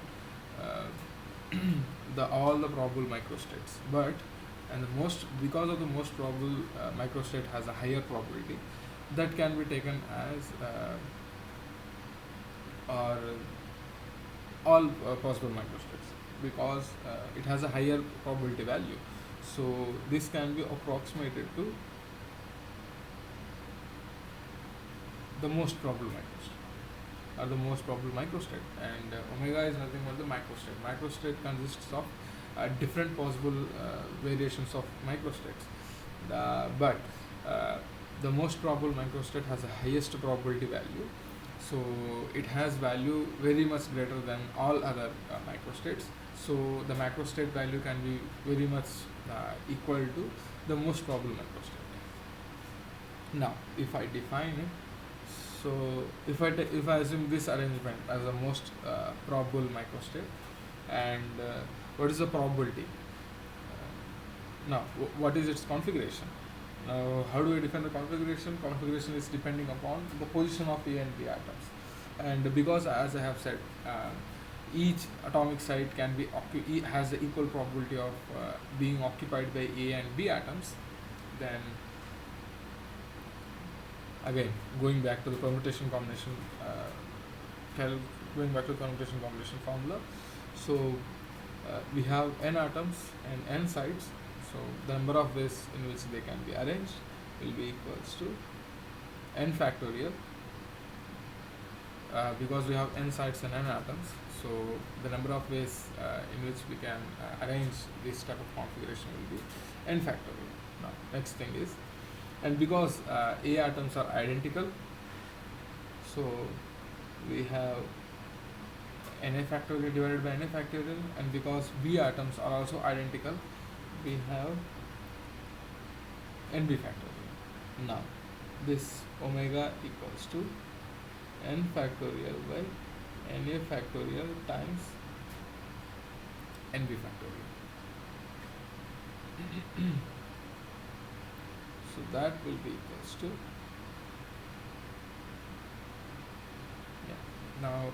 all the probable microstates. But because of the most probable microstate has a higher probability, that can be taken as or all possible microstates, because it has a higher probability value. So this can be approximated to the most probable microstate, or the most probable microstate, and omega is nothing but the microstate. Microstate consists of different possible variations of microstates, but the most probable microstate has the highest probability value, so it has value very much greater than all other microstates. So the macrostate value can be very much equal to the most probable microstate. Now, if I define it, so if I assume this arrangement as the most probable microstate, and what is the probability? Now, what is its configuration? Now, how do we define the configuration? Configuration is depending upon the position of A and B atoms, and because, as I have said, each atomic site can be has the equal probability of being occupied by A and B atoms. Then again, going back to the permutation combination formula. So we have n atoms and n sites, so the number of ways in which they can be arranged will be equals to n factorial, because we have n sites and n atoms, so the number of ways in which we can arrange this type of configuration will be n factorial. Now, next thing is, and because A atoms are identical, so we have Na factorial divided by Na factorial, and because B atoms are also identical, we have Nb factorial. Now, this omega equals to n factorial by Na factorial times Nb factorial. So that will be equals to, now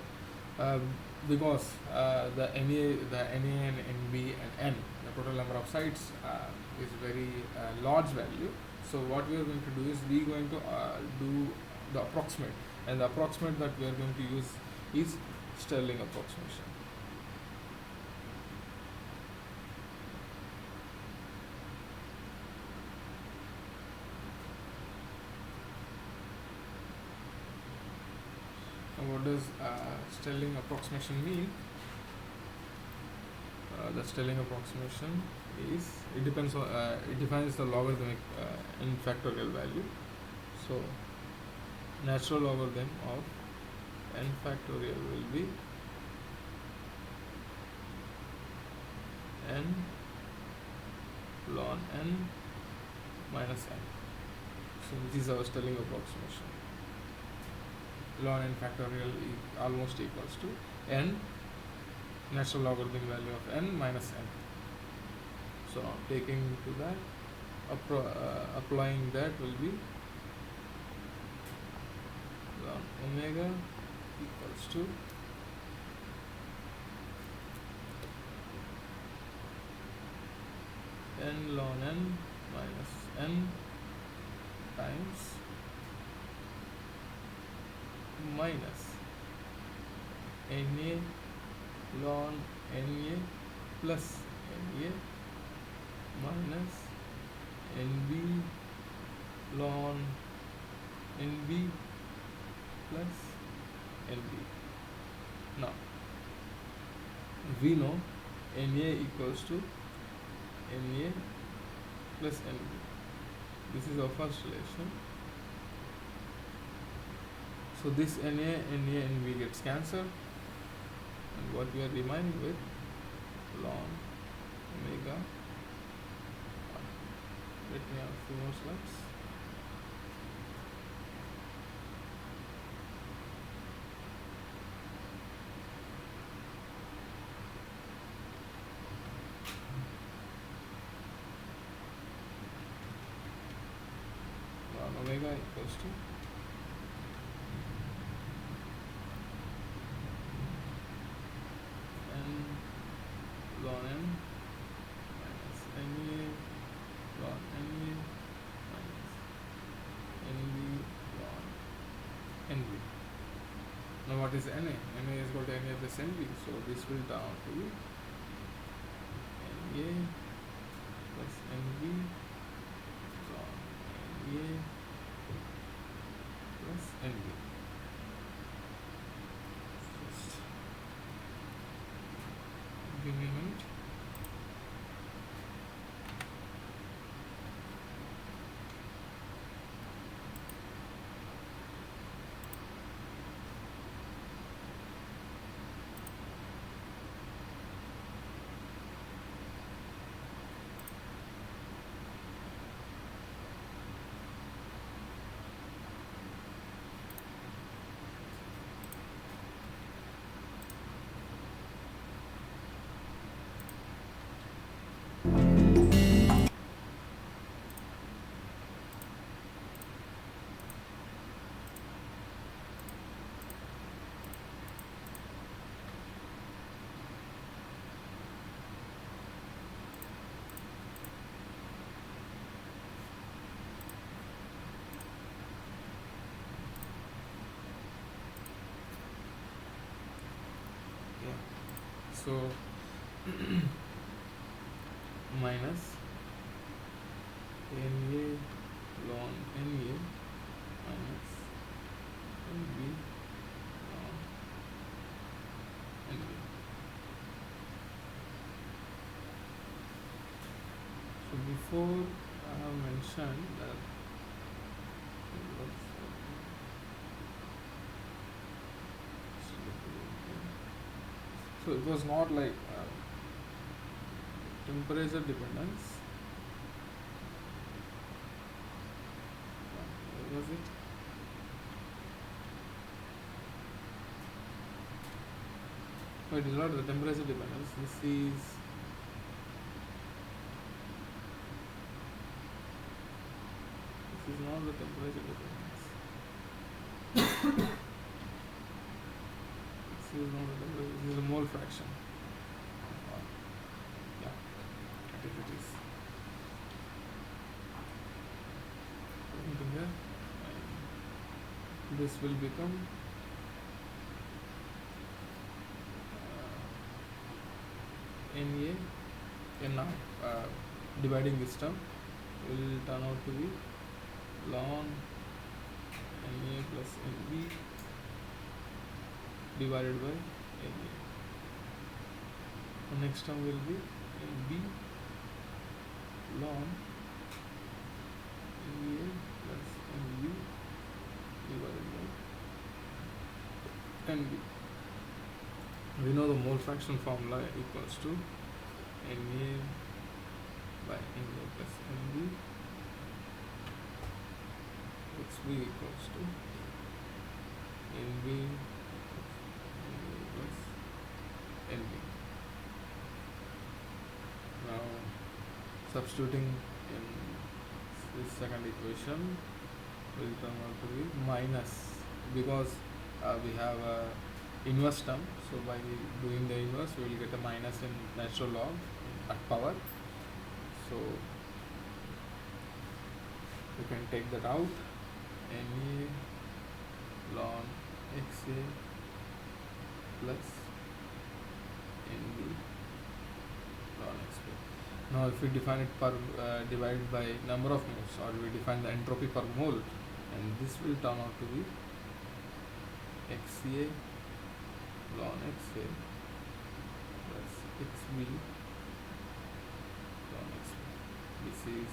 because the Na and Nb and N, the total number of sites, is very large value. So what we are going to do is we are going to do the approximate, and the approximate that we are going to use is Stirling approximation. What does Stirling approximation mean? The Stirling approximation is, it depends on it defines the logarithmic n factorial value. So natural logarithm of n factorial will be n ln n minus n. So this is our Stirling approximation. Ln n factorial almost equals to n natural logarithm value of n minus n. So taking to that, applying that will be ln omega equals to n ln n minus n times minus Na ln Na plus Na minus Nb ln Nb plus Nb. Now, we know Na equals to Na plus Nb. This is our first relation. So this Na, Nb gets cancelled, and what we are remaining with, ln omega. Let me have a few more slides. Ln omega equals to ln n minus Na ln Na minus Nb ln Nb. Now what is Na? Na is equal to Na plus Nb, so this will turn out to be Na plus Nb ln Na plus Nb. Just give me a minute. So minus Na ln Na minus Nb ln Nb. So before I have mentioned that so it was not like temperature dependence. Where was it? No, it is not the temperature dependence. This is not the temperature dependence. This is not the temperature. This is a mole fraction. Yeah, I think it is. Into here, and this will become Na, and now dividing this term will turn out to be ln Na plus Nb divided by Na. The next term will be Nb ln Na plus Nb divided by Nb. We know the mole fraction formula equals to Na by Na plus Nb. Xb equals to Nb plus Nb. Now substituting in this second equation will turn out to be minus, because we have a inverse term, so by doing the inverse we will get a minus in natural log at power. So you can take that out. Na ln Xa plus Nb ln Xb. Now if we define it per divided by number of moles, or we define the entropy per mole, and this will turn out to be Xa ln Xa plus Xb ln Xb. This is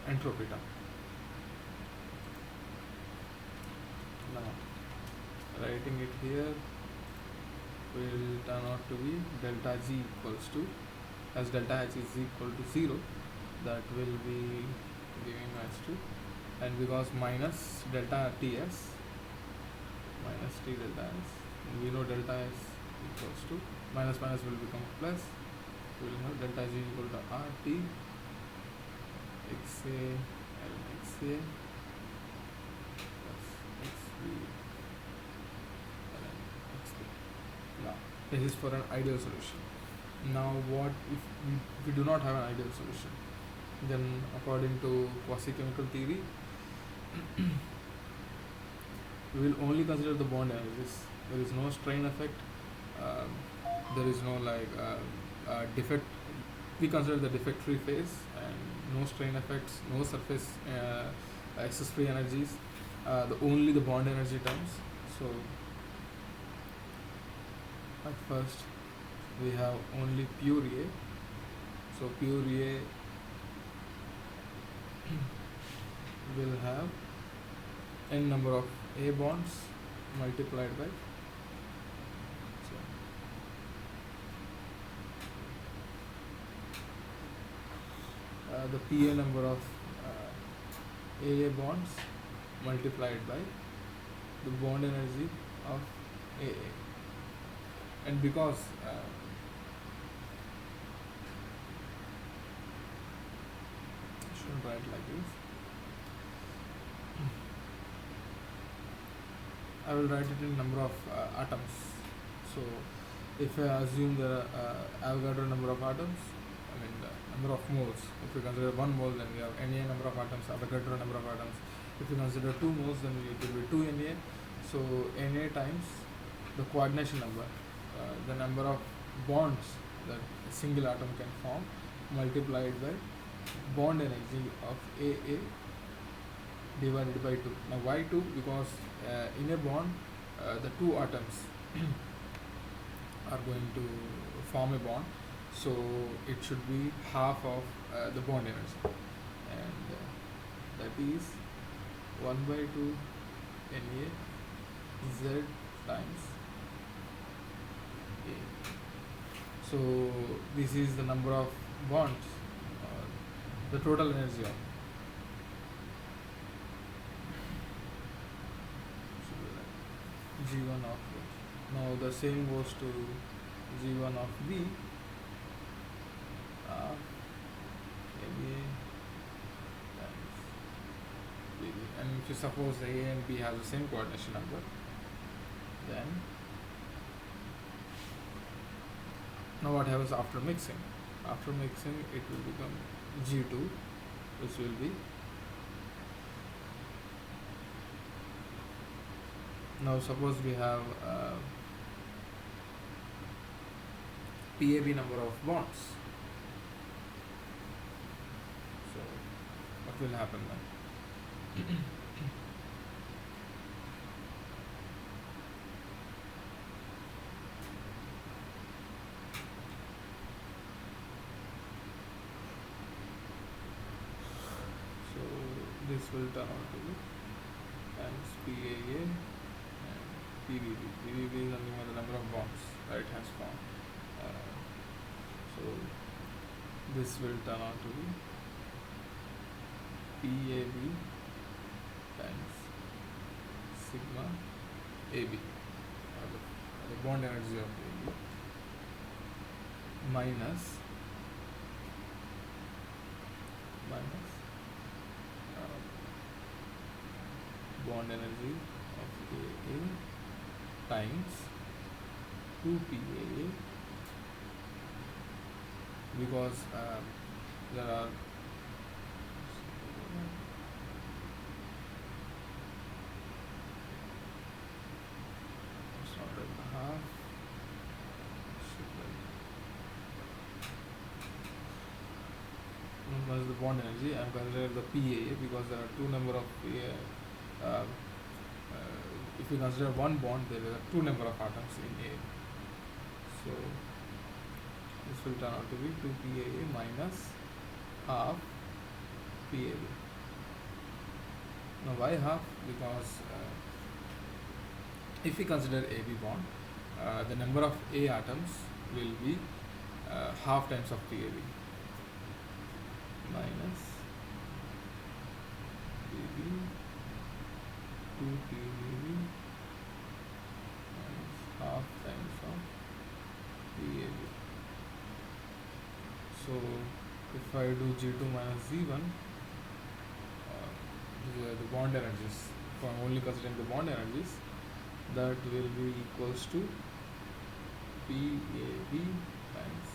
entropy term. Now writing it here will turn out to be delta G equals to, as delta H is equal to 0, that will be giving us to, and because minus delta Ts minus T delta S, and we know delta S equals to, minus minus will become plus, we will have delta G equal to RT Xa ln Xa plus Xb ln Xb. Now this is for an ideal solution. Now what if we do not have an ideal solution? Then according to quasi-chemical theory, we will only consider the bond energies. There is no strain effect, there is no defect we consider the defect-free phase and no strain effects, no surface excess free energies, only the bond energy terms. So at first we have only pure A. So pure A will have n number of A bonds multiplied by, so the Pa number of AA bonds multiplied by the bond energy of AA. And because I shouldn't write like this, I will write it in number of atoms. So if I assume the Avogadro number of atoms, I mean the number of moles. If we consider 1 mole, then we have Na number of atoms, Avogadro number of atoms. If we consider 2 moles, then it will be 2 Na. So Na times the coordination number, the number of bonds that a single atom can form, multiplied by bond energy of AA divided by 2. Now why 2? Because in a bond, the two atoms are going to form a bond, so it should be half of the bond energy, and that is 1 by 2 Na Z times A. So this is the number of bonds, the total energy of G1 of A. Now the same goes to G1 of B, Na times BB. And if you suppose A and B have the same coordination number, then now what happens after mixing? After mixing, it will become G2, which will be, now suppose we have PAB number of bonds. So what will happen then? So this will turn out to be times PAA and PBB. PBB is nothing but the number of bonds that it has formed. So this will turn out to be PAB times sigma AB, the bond energy of AB, minus bond energy of AA times 2PAA, because there are half was the bond energy. I am considering the PAA because there are two number of if you consider one bond, there are two number of atoms in A. So this will turn out to be 2PAA minus half PAB. Now why half? Because if we consider AB bond, the number of A atoms will be half times of PAB minus PB 2PAB minus half times of PAB. So if I do G2 minus Z1, the bond energies, if I am only considering the bond energies, that will be equals to PAB times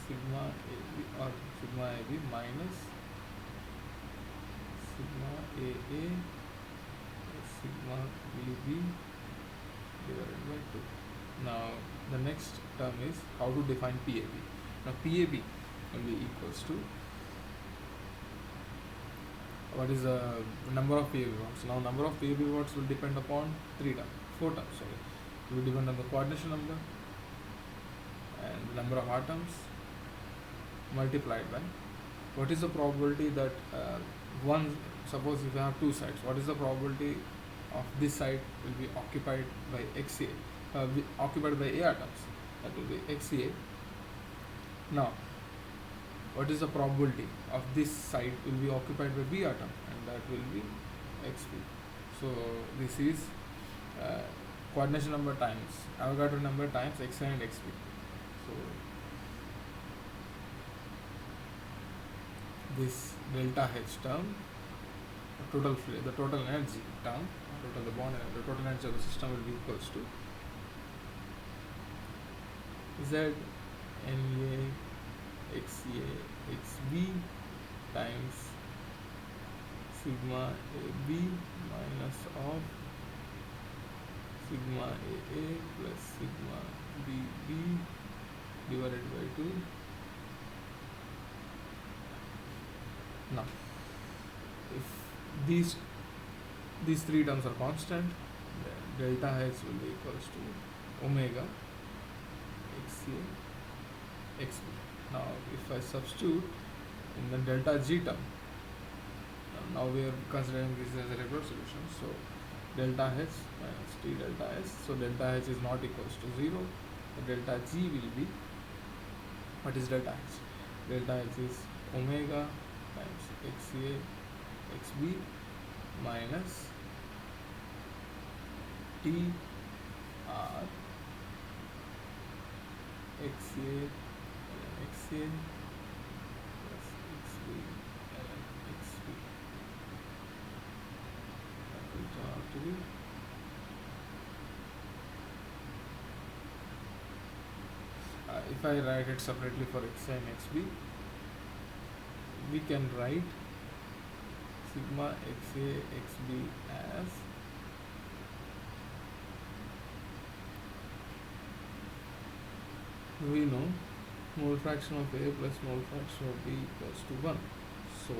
sigma AB or sigma AB minus sigma AA sigma BB divided by 2. Now the next term is how to define PAB. Now PAB will be equals to, what is the number of PAV watts? Now number of PAV watts will depend upon 4 terms, sorry. It will depend on the coordination number and the number of atoms multiplied by what is the probability that one, suppose if you have two sides, what is the probability of this side will be occupied by XA, occupied by A atoms, that will be XA. Now what is the probability of this side will be occupied by B atom, and that will be XB. So this is coordination number times Avogadro number times XA and XB. So this delta H term, the total energy term, the total energy of the system will be equals to Z NA XA XB times sigma AB minus of sigma AA plus sigma BB divided by 2. Now, if these three terms are constant, then delta H will be equals to omega XA XB. Now, if I substitute in the delta G term, now we are considering this as a regular solution, so delta H minus T delta S, so delta H is not equals to 0, the delta G will be, what is delta H? Delta H is omega times XA XB minus T R XA XA plus XB XB. That will turn out to be if I write it separately for XA and XB, we can write sigma XA XB as we know mole fraction of A plus mole fraction of B equals to 1. So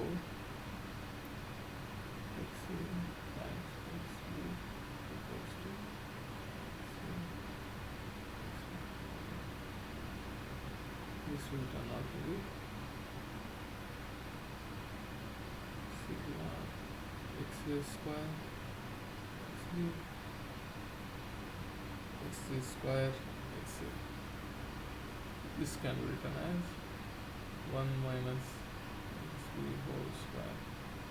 XA times XB equals to this will turn out to be sigma XA square XB XA square XA. This can be written as 1 minus XB whole square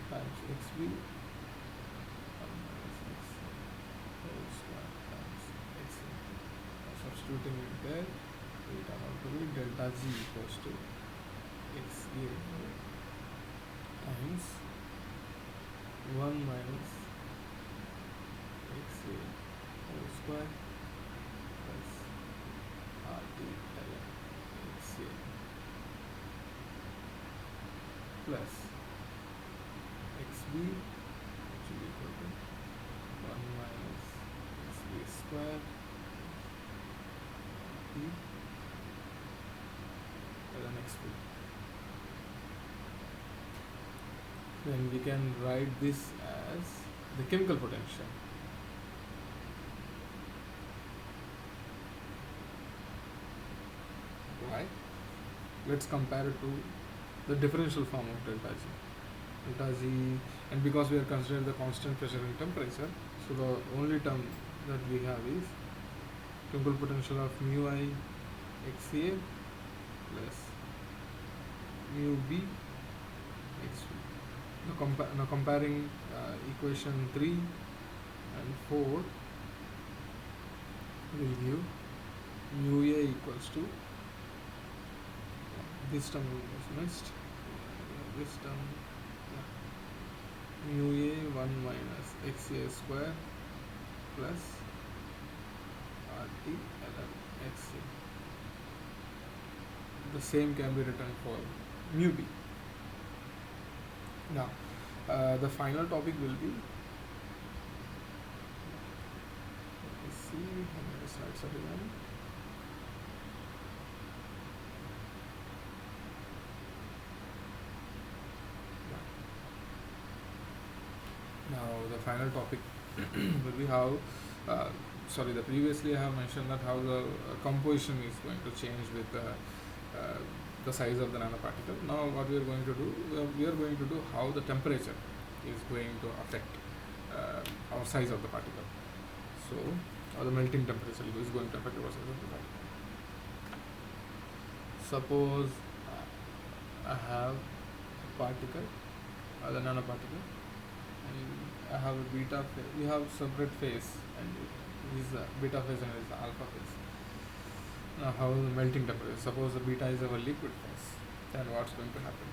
times XB 1 minus XA whole square times XA. Substituting it there, will turn out to be delta G equals to XA times 1 minus XA whole square plus RT ln XA plus XB, which will be equal to 1 minus XB square T ln XB. Then we can write this as the chemical potential. Why? Let's compare it to the differential form of delta G. Delta G, and because we are considering the constant pressure and temperature, so the only term that we have is chemical potential of mu I XA plus mu B XB. Now comparing equation 3 and 4 will give mu A equals to, this term was missed, this term, mu A 1 minus XA square plus RT ln XA. The same can be written for mu B. Now, the final topic will be, let's see how many slides are remaining. the final topic will be how, the previously I have mentioned that how the composition is going to change with the size of the nanoparticle. Now what we are going to do, we are going to do how the temperature is going to affect our size of the particle. So, or the melting temperature is going to affect our size of the particle. Suppose I have a particle, the nanoparticle, and I have a beta phase. We have separate phase, and this is the beta phase and this is the alpha phase. Now, how is the melting temperature? Suppose the beta is our liquid phase, then what's going to happen?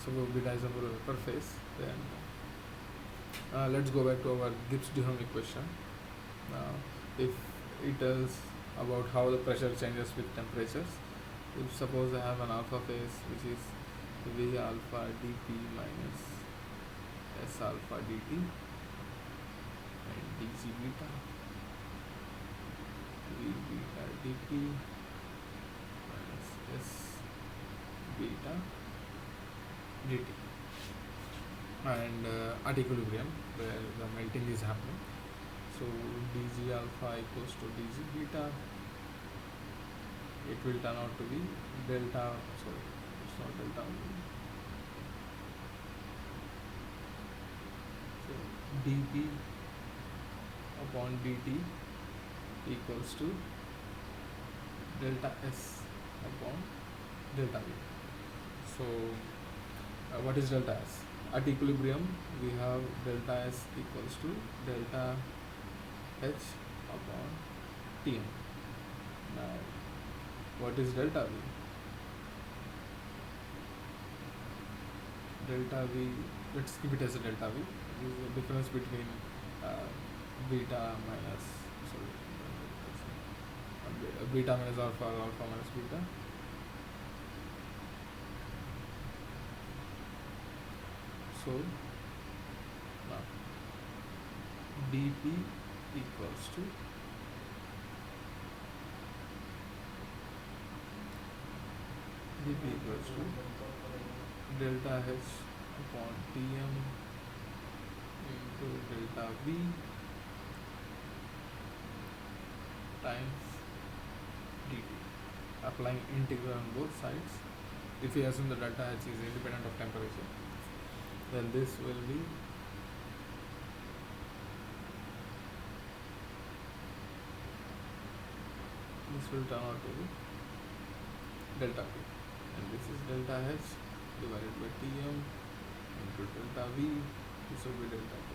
Suppose beta is our vapor phase, then let's go back to our Gibbs-Duhem equation. Now, if it is about how the pressure changes with temperatures, if suppose I have an alpha phase which is V alpha dP minus S alpha dt and dc beta V beta dP minus S beta dt, and at equilibrium where the melting is happening, so dg alpha equals to dg beta, it will turn out to be delta, sorry, it's not delta only, so dP upon dt equals to delta S upon delta V. So what is delta S? At equilibrium we have delta S equals to delta H upon Tm. Now what is delta V? Delta V, let's keep it as a delta V. This is the difference between beta minus, beta minus alpha, alpha minus beta. So now dP equals to delta H upon Tm into delta V times dt, applying integral on both sides. If we assume the delta H is independent of temperature, then this will be turn out to be delta P, and this is delta H divided by Tm into delta V. This will be delta P.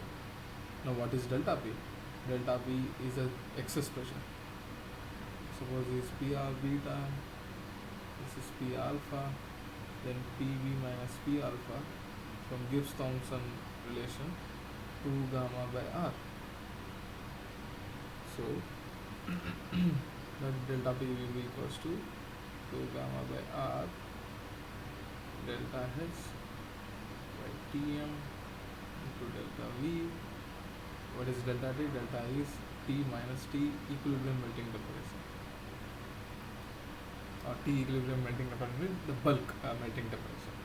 Now what is delta P? Delta P is a excess pressure. Suppose this is PR beta, this is P alpha, then PV minus P alpha from Gibbs-Thomson relation 2 gamma by R. So that delta P will be equals to 2 gamma by R delta H by Tm into delta V. What is delta T? Delta is T minus T equilibrium melting temperature, or T equilibrium melting temperature means the bulk melting temperature.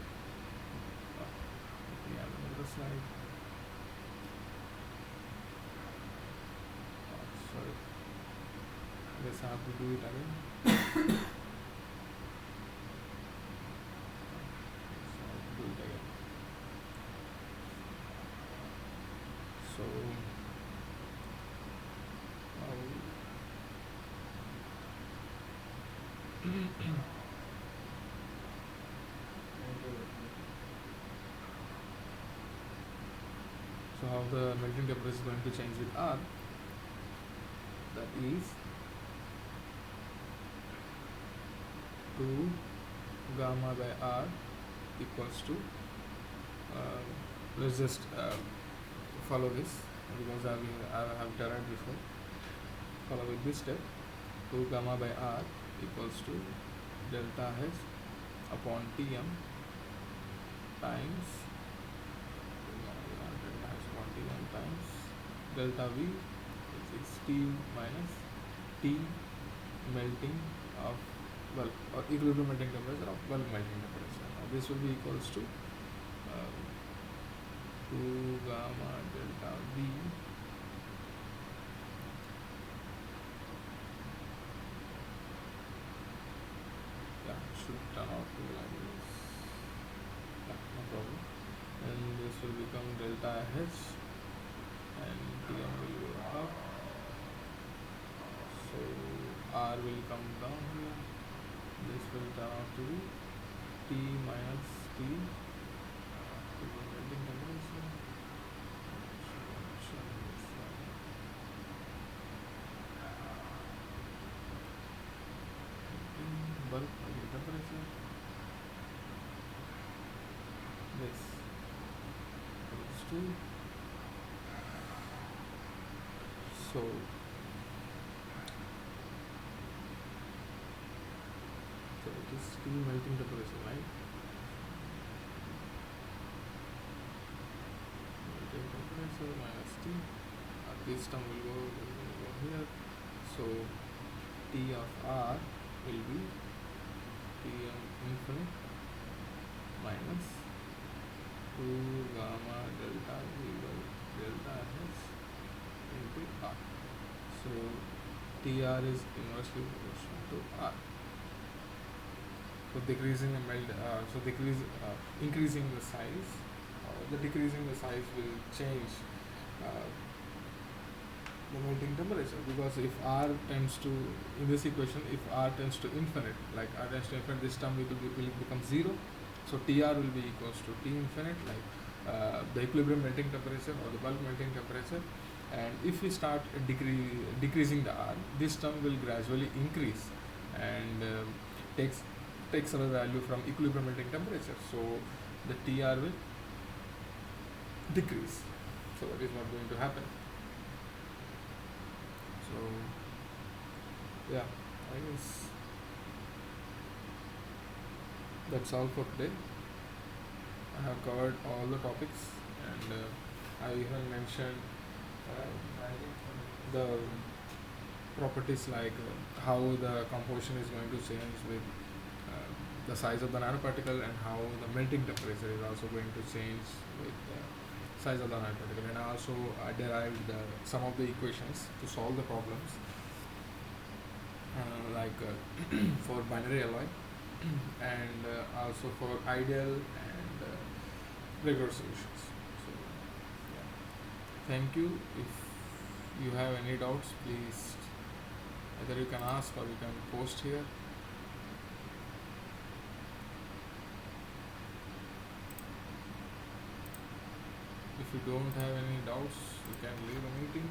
Let me add another slide. Sorry, I guess I have to do it again. So so how the melting temperature is going to change with R? That is 2 gamma by R equals to let's just follow this, because I have derived before. Follow with this step. 2 gamma by R equals to delta H upon Tm times delta V, which is T minus T melting of bulk, or equilibrium melting temperature of bulk melting temperature. Now this will be equals to um, 2 gamma delta V. Yeah, should turn out to be like this. Yeah, no problem. And this will become delta H, and Tm will go up. So R will come down here. This will turn out to be T minus T. Melting temperature. Bulk melting temperature. This goes to, so it is T melting temperature, right? Melting temperature minus T. This term will go here. So T of R will be Tm infinite minus 2 gamma delta V by delta H into R. So Tr is inversely proportional to R. So decreasing the increasing the size, the decreasing the size will change the melting temperature, because if R tends to, in this equation, if R tends to infinite, like R tends to infinite, this term will become 0. So Tr will be equals to T infinite, like the equilibrium melting temperature or the bulk melting temperature. And if we start decreasing the R, this term will gradually increase and takes our value from equilibrium melting temperature. So the Tr will decrease. So that is not going to happen. So yeah, I guess that's all for today. I have covered all the topics, and I even mentioned the properties, like how the composition is going to change with the size of the nanoparticle, and how the melting temperature is also going to change with the size of the nanoparticle. And also I derived some of the equations to solve the problems, like for binary alloy and also for ideal and regular solutions. So yeah, thank you. If you have any doubts, please either you can ask or you can post here. If you don't have any doubts, you can leave the meeting.